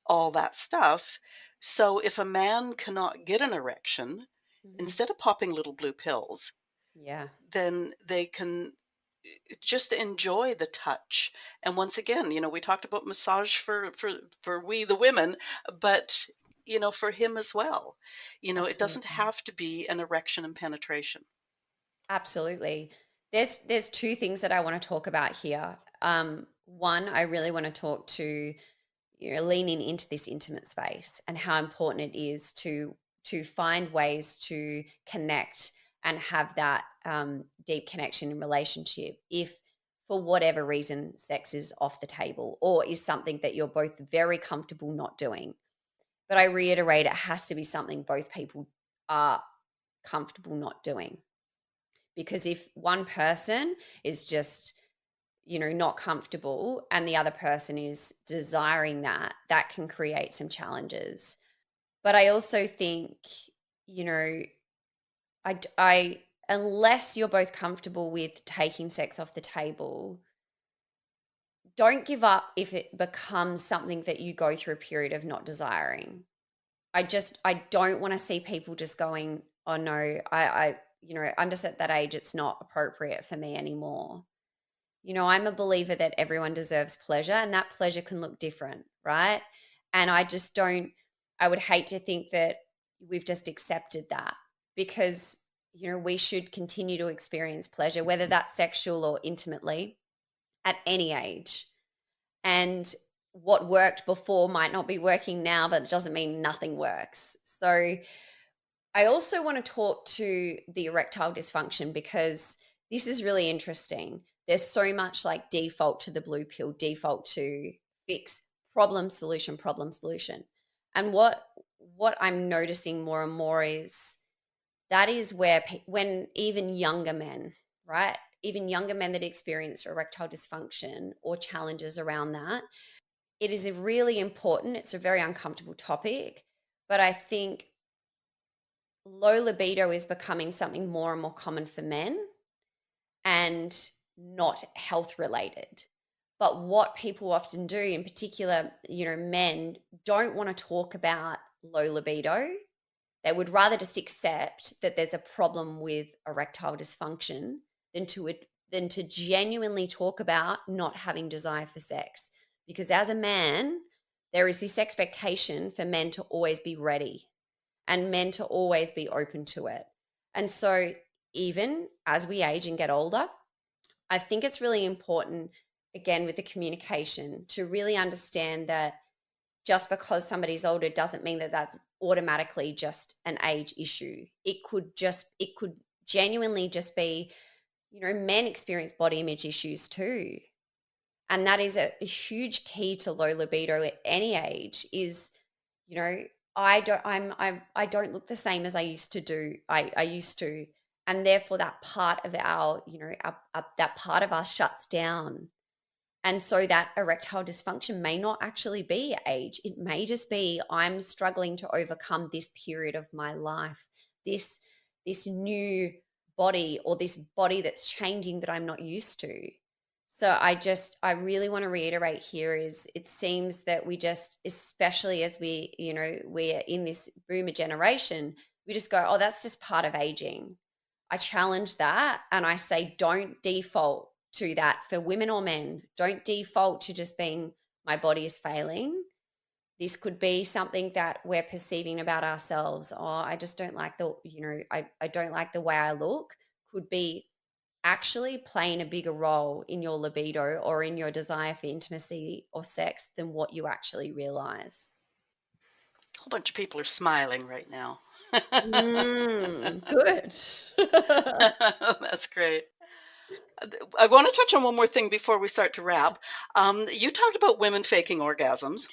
all that stuff. So if a man cannot get an erection, Mhm. instead of popping little blue pills, Yeah. then they can just enjoy the touch. And once again, we talked about massage for we the women, but for him as well. It doesn't Absolutely. have to be an erection and penetration. Absolutely. There's two things that I want to talk about here. One, I really want to talk to leaning into this intimate space and how important it is to find ways to connect and have that deep connection in relationship. If for whatever reason sex is off the table or is something that you're both very comfortable not doing, but I reiterate, it has to be something both people are comfortable not doing. Because if one person is just, not comfortable and the other person is desiring that, that can create some challenges. But I also think, you know, unless you're both comfortable with taking sex off the table, don't give up if it becomes something that you go through a period of not desiring. I don't want to see people just going, oh no, I'm just at that age, it's not appropriate for me anymore. I'm a believer that everyone deserves pleasure and that pleasure can look different, right? And I just don't, I would hate to think that we've just accepted that because, we should continue to experience pleasure, whether that's sexual or intimately at any age. And what worked before might not be working now, but it doesn't mean nothing works. So I also want to talk to the erectile dysfunction because this is really interesting. There's so much like default to the blue pill, default to fix, problem solution, problem solution. And what I'm noticing more and more is that is where when even younger men, right? Even younger men that experience erectile dysfunction or challenges around that, it is a really important, it's a very uncomfortable topic, but I think low libido is becoming something more and more common for men and not health related. But what people often do, in particular, men don't want to talk about low libido. They would rather just accept that there's a problem with erectile dysfunction than to genuinely talk about not having desire for sex. Because as a man, there is this expectation for men to always be ready and men to always be open to it. And so, even as we age and get older, I think it's really important, again, with the communication to really understand that just because somebody's older doesn't mean that that's automatically just an age issue. It could genuinely just be, men experience body image issues too. And that is a huge key to low libido at any age is, you know, I don't look the same as I used to do. I used to. And therefore that part of our, that part of us shuts down. And so that erectile dysfunction may not actually be age. It may just be I'm struggling to overcome this period of my life, this this new body or this body that's changing that I'm not used to. So I really want to reiterate here is it seems that we just, especially as we're in this boomer generation, we just go, oh, that's just part of aging. I challenge that and I say, don't default to that for women or men. Don't default to just being, my body is failing. This could be something that we're perceiving about ourselves. Oh, I just don't like I don't like the way I look. Could be actually playing a bigger role in your libido or in your desire for intimacy or sex than what you actually realize. A whole bunch of people are smiling right now. Good. That's great. I want to touch on one more thing before we start to wrap. You talked about women faking orgasms.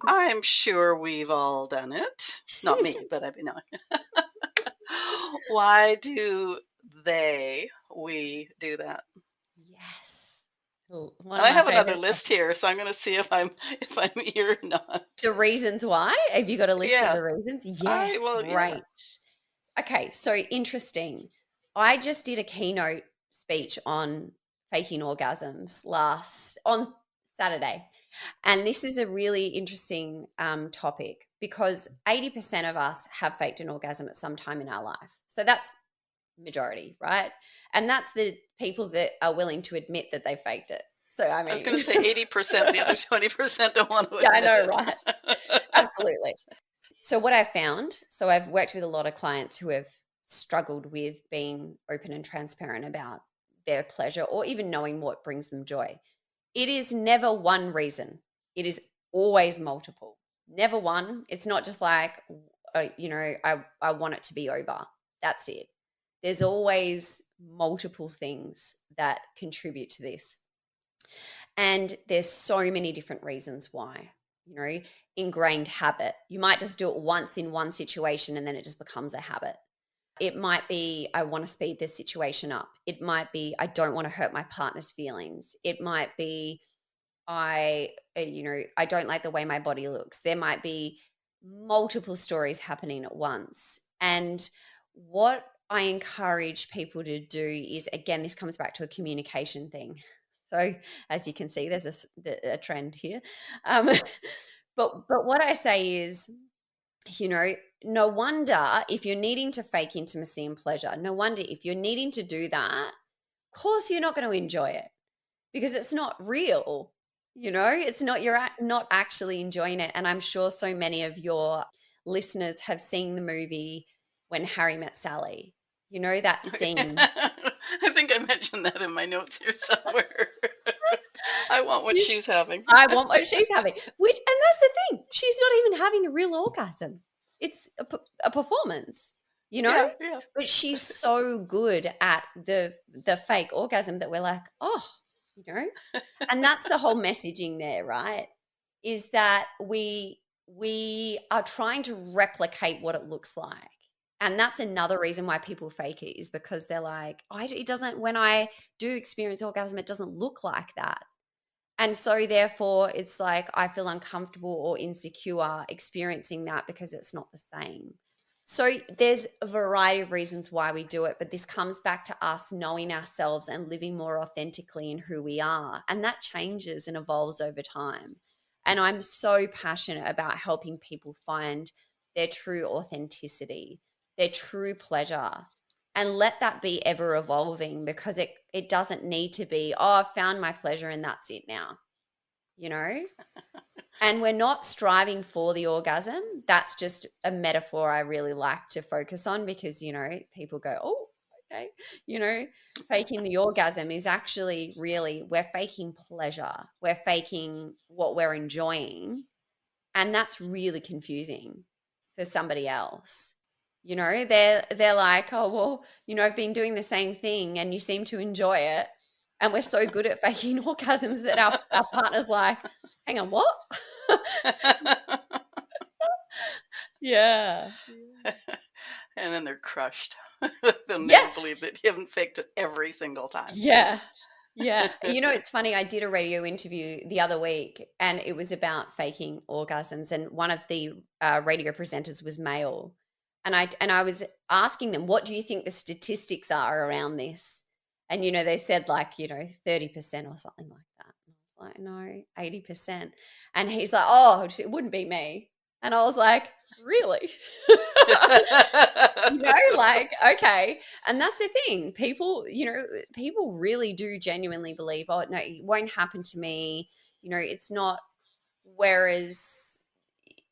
I'm sure we've all done it. Not me, but I mean, no. Why do we do that? Yes. One And of I my have another favorite list here, so I'm going to see if I'm here or not. The reasons why? Have you got a list of Yeah. the reasons? I Yes, well, yeah. great. Okay, so interesting. I just did a keynote speech on faking orgasms on Saturday. And this is a really interesting topic because 80% of us have faked an orgasm at some time in our life. So that's majority, right? And that's the people that are willing to admit that they faked it. So, I I was going mean, to say 80%, the other 20% don't want to yeah, I admit know, right? it. Absolutely. So what I've found, so I've worked with a lot of clients who have struggled with being open and transparent about their pleasure or even knowing what brings them joy. It is never one reason. It is always multiple. Never one. It's not just like, I want it to be over. That's it. There's always multiple things that contribute to this. And there's so many different reasons why, ingrained habit. You might just do it once in one situation and then it just becomes a habit. It might be, I want to speed this situation up. It might be, I don't want to hurt my partner's feelings. It might be, I don't like the way my body looks. There might be multiple stories happening at once. And what I encourage people to do is, again, this comes back to a communication thing. So as you can see, there's a trend here. But what I say is, no wonder if you're needing to fake intimacy and pleasure, no wonder if you're needing to do that, of course you're not going to enjoy it because it's not real. It's not, not actually enjoying it. And I'm sure so many of your listeners have seen the movie When Harry Met Sally. That scene. I think I mentioned that in my notes here somewhere. I want what she's having. I want what she's having. And that's the thing. She's not even having a real orgasm. It's a performance, Yeah. But she's so good at the fake orgasm that we're like, oh, and that's the whole messaging there, right? Is that we are trying to replicate what it looks like. And that's another reason why people fake it, is because they're like, it doesn't, when I do experience orgasm, it doesn't look like that. And so therefore it's like, I feel uncomfortable or insecure experiencing that because it's not the same. So there's a variety of reasons why we do it, but this comes back to us knowing ourselves and living more authentically in who we are. And that changes and evolves over time. And I'm so passionate about helping people find their true authenticity, their true pleasure, and let that be ever evolving, because it doesn't need to be, oh, I've found my pleasure and that's it now, And we're not striving for the orgasm. That's just a metaphor I really like to focus on because, people go, oh, okay. Faking the orgasm is actually really, we're faking pleasure. We're faking what we're enjoying. And that's really confusing for somebody else. They're like, oh, well, I've been doing the same thing and you seem to enjoy it. And we're so good at faking orgasms that our partner's like, hang on, what? Yeah. And then they're crushed. They'll Yeah. never believe that you haven't faked it every single time. Yeah. Yeah. It's funny. I did a radio interview the other week and it was about faking orgasms. And one of the radio presenters was male. And I was asking them, what do you think the statistics are around this? And, they said 30% or something like that. And I was like, no, 80%. And he's like, oh, it wouldn't be me. And I was like, really? like, okay. And that's the thing. People, people really do genuinely believe, oh, no, it won't happen to me. It's not. Whereas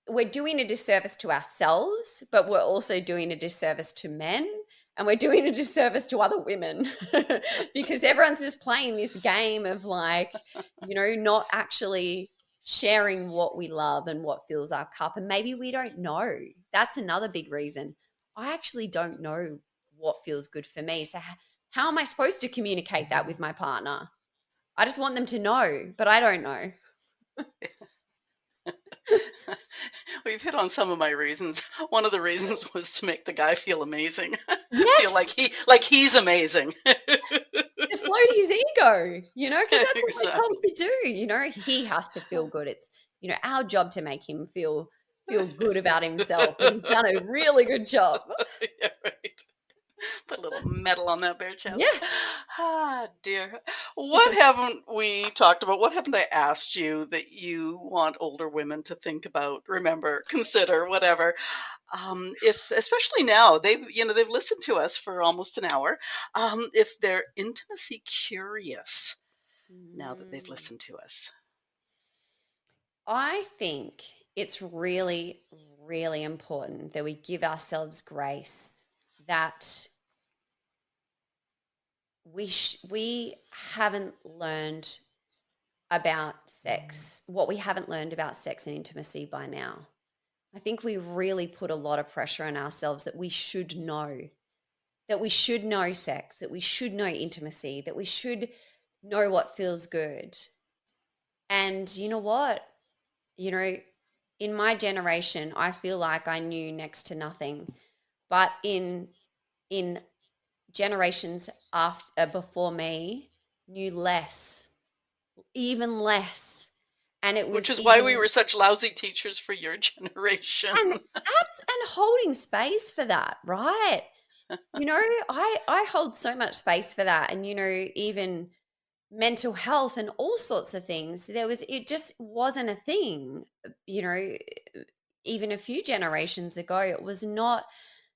we're doing a disservice to ourselves, but we're also doing a disservice to men, and we're doing a disservice to other women because everyone's just playing this game of like, not actually sharing what we love and what fills our cup. And maybe we don't know. That's another big reason. I actually don't know what feels good for me. So how am I supposed to communicate that with my partner? I just want them to know, but I don't know. We've hit on some of my reasons. One of the reasons was to make the guy feel amazing. Feel Yes. like he's amazing. To float his ego, because that's what we're told Exactly. to do. He has to feel good. It's, our job to make him feel good about himself. And he's done a really good job. Yeah, right. Put a little metal on that bare chest. Yes. Ah, dear. What haven't we talked about? What haven't I asked you that you want older women to think about, remember, consider, whatever? If especially now they've listened to us for almost an hour. If they're intimacy curious now that they've Mm. listened to us. I think it's really, really important that we give ourselves grace, that we haven't learned about sex, what we haven't learned about sex and intimacy by now. I think we really put a lot of pressure on ourselves that we should know, sex, that we should know intimacy, that we should know what feels good. And you know what? You know, in my generation, I feel like I knew next to nothing. But in generations after before me, knew less, even less. And it Which was is why we even were such lousy teachers for your generation. and and holding space for that, right? I hold so much space for that. And even mental health and all sorts of things. It just wasn't a thing, you know, even a few generations ago. It was not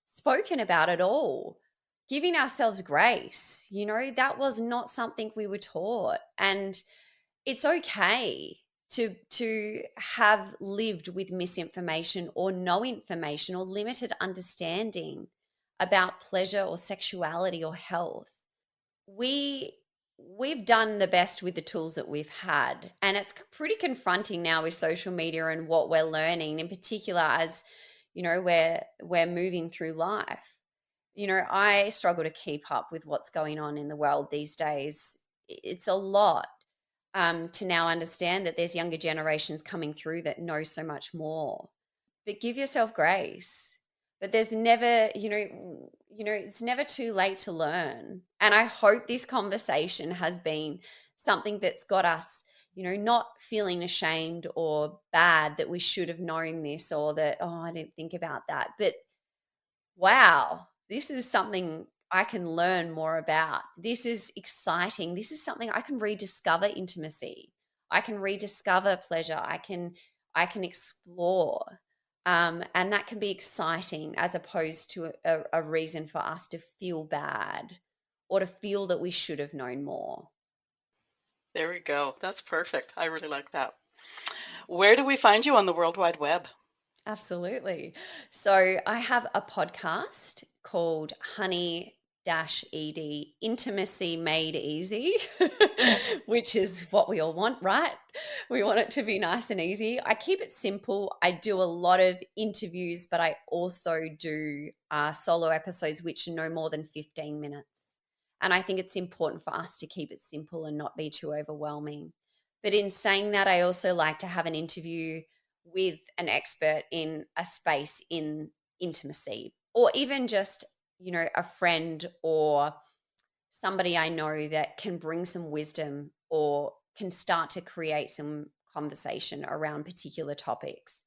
spoken about at all. Giving ourselves grace, that was not something we were taught. And it's okay to have lived with misinformation or no information or limited understanding about pleasure or sexuality or health. We've done the best with the tools that we've had, and it's pretty confronting now with social media and what we're learning, in particular as we're moving through life. I struggle to keep up with what's going on in the world these days. It's a lot, to now understand that there's younger generations coming through that know so much more. But give yourself grace. But there's never, it's never too late to learn. And I hope this conversation has been something that's got us, not feeling ashamed or bad that we should have known this, or that, oh, I didn't think about that. But wow, this is something I can learn more about. This is exciting. This is something I can rediscover intimacy. I can rediscover pleasure. I can explore. And that can be exciting, as opposed to a reason for us to feel bad or to feel that we should have known more. There we go. That's perfect. I really like that. Where do we find you on the World Wide Web? Absolutely. So I have a podcast called Honey Ed Intimacy Made Easy, which is what we all want, right? We want it to be nice and easy. I keep it simple. I do a lot of interviews, but I also do solo episodes, which are no more than 15 minutes. And I think it's important for us to keep it simple and not be too overwhelming. But in saying that, I also like to have an interview with an expert in a space in intimacy, or even just, a friend or somebody I know that can bring some wisdom or can start to create some conversation around particular topics.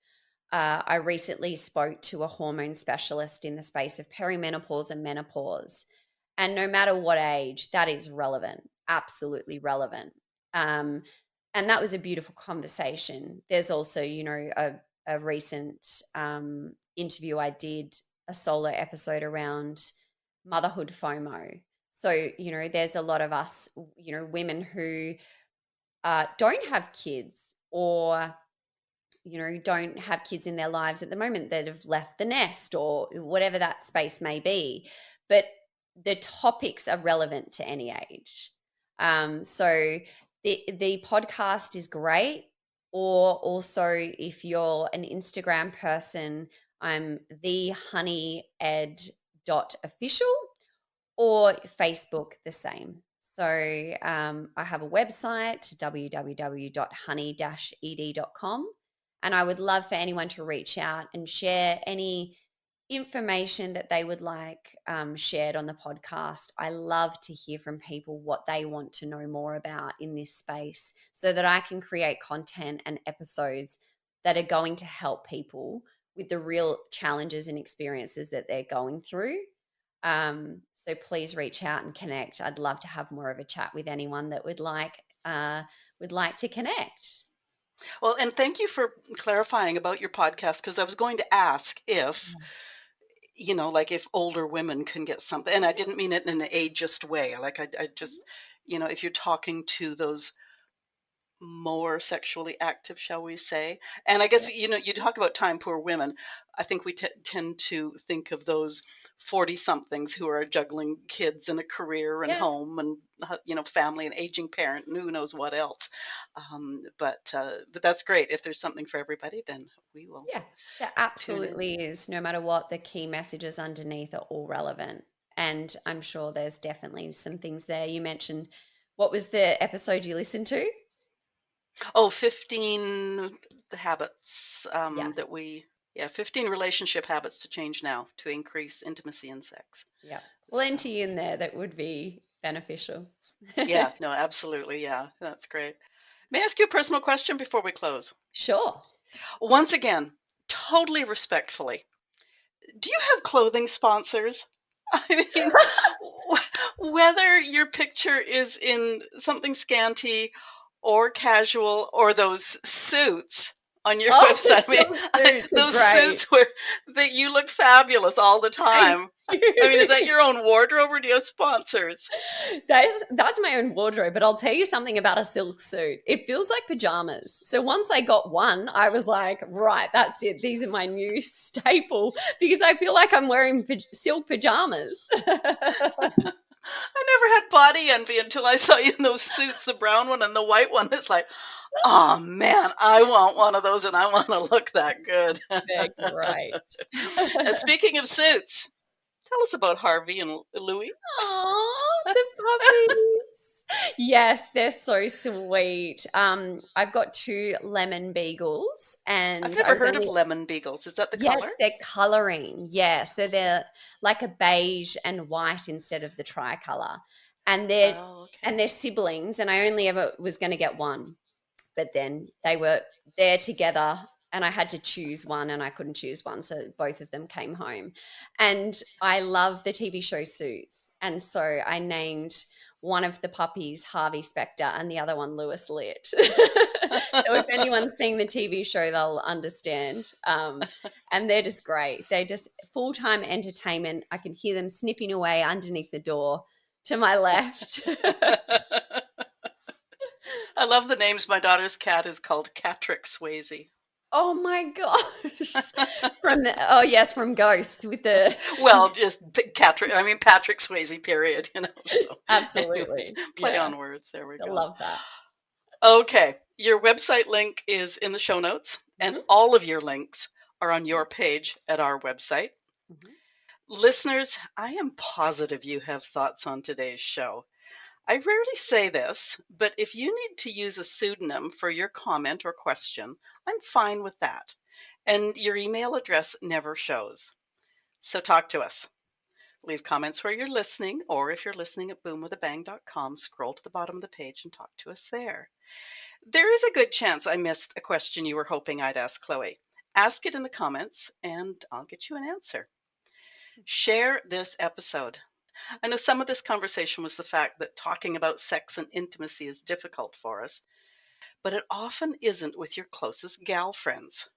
I recently spoke to a hormone specialist in the space of perimenopause and menopause. And no matter what age, that is relevant, absolutely relevant. Um, and that was a beautiful conversation. There's also, a recent interview I did a solo episode around motherhood FOMO. So, there's a lot of us, women who don't have kids, or don't have kids in their lives at the moment, that have left the nest, or whatever that space may be. But the topics are relevant to any age. So the podcast is great. Or also, if you're an Instagram person, I'm thehoneyed.official, or Facebook, the same. So I have a website, www.honey-ed.com. And I would love for anyone to reach out and share any information that they would like shared on the podcast. I love to hear from people what they want to know more about in this space, so that I can create content and episodes that are going to help people with the real challenges and experiences that they're going through. So please reach out and connect. I'd love to have more of a chat with anyone that would like to connect. Well, and thank you for clarifying about your podcast, because I was going to ask if, like if older women can get something, and I didn't mean it in an ageist way. Like I just, if you're talking to those more sexually active, shall we say. And I guess, you talk about time poor women. I think we tend to think of those 40 somethings who are juggling kids and a career and Yeah. home and, family and aging parent and who knows what else. But that's great. If there's something for everybody, then we will Yeah, there tune in. absolutely is. No matter what, the key messages underneath are all relevant. And I'm sure there's definitely some things there. You mentioned, what was the episode you listened to? Oh, 15 the habits Yeah. that we, yeah, 15 relationship habits to change now to increase intimacy and sex. Yeah. So. Plenty in there that would be beneficial. Yeah, no, absolutely. Yeah, that's great. May I ask you a personal question before we close? Sure. Once again, totally respectfully, do you have clothing sponsors? I mean, whether your picture is in something scanty or casual, or those suits on your Oh, the website. I mean, silk suits are those great. suits where that you look fabulous all the Thank time. I mean, is that you. your own wardrobe, or do you have sponsors? That's my own wardrobe, but I'll tell you something about a silk suit. It feels like pajamas. So once I got one, I was like, right, that's it. These are my new staple, because I feel like I'm wearing silk pajamas. I never had body envy until I saw you in those suits, the brown one and the white one. It's like, oh man, I want one of those and I want to look that good. They're great. Speaking of suits, tell us about Harvey and Louie. Oh, the puppies. Yes, they're so sweet. I've got two lemon beagles, I've and I never was heard of only lemon beagles. Is that the yes, color? they're coloring. Yeah, so they're like a beige and white instead of the tricolor. And they're Oh, okay. and they're siblings, and I only ever was going to get one, but then they were there together, and I had to choose one, and I couldn't choose one, so both of them came home. And I love the TV show Suits, and so I named one of the puppies Harvey Specter and the other one Lewis Litt. So if anyone's seen the TV show, they'll understand. And they're just great. They're just full-time entertainment. I can hear them sniffing away underneath the door to my left. I love the names. My daughter's cat is called Catrick Swayze. Oh my gosh. From Ghost with the Well, just Patrick Swayze, period, So anyways, absolutely. play Yeah. on words. There we I go. love that. Okay. Your website link is in the show notes, and Mhm, all of your links are on your page at our website. mhm. Listeners, I am positive you have thoughts on today's show. I rarely say this, but if you need to use a pseudonym for your comment or question, I'm fine with that. And your email address never shows. So talk to us. Leave comments where you're listening, or if you're listening at boomwithabang.com, scroll to the bottom of the page and talk to us there. There is a good chance I missed a question you were hoping I'd ask Chloe. Ask it in the comments and I'll get you an answer. Share this episode. I know some of this conversation was the fact that talking about sex and intimacy is difficult for us, but it often isn't with your closest gal friends.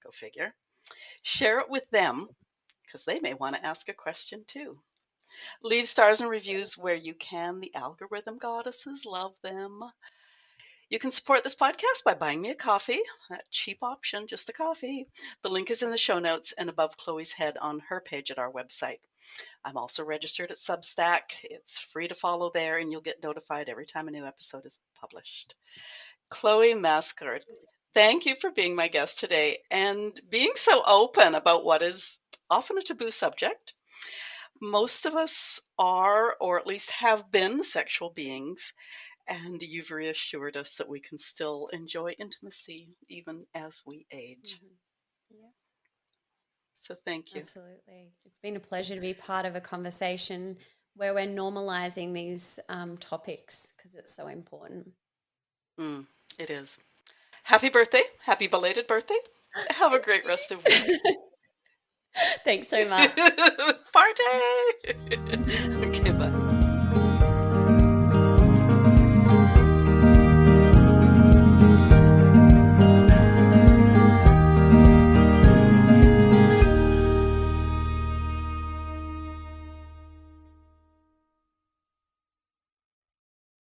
Go figure. Share it with them, because they may want to ask a question too. Leave stars and reviews where you can. The algorithm goddesses love them. You can support this podcast by buying me a coffee. That cheap option, just the coffee. The link is in the show notes and above Chloe's head on her page at our website. I'm also registered at Substack. It's free to follow there, and you'll get notified every time a new episode is published. Chloe Mascord, thank you for being my guest today and being so open about what is often a taboo subject. Most of us are, or at least have been, sexual beings, and you've reassured us that we can still enjoy intimacy even as we age. Yeah, So thank you. absolutely. It's been a pleasure to be part of a conversation where we're normalizing these topics because it's so important. It is. Happy birthday. Happy belated birthday. Have a great rest of the week. Thanks so much. Party! Okay, bye.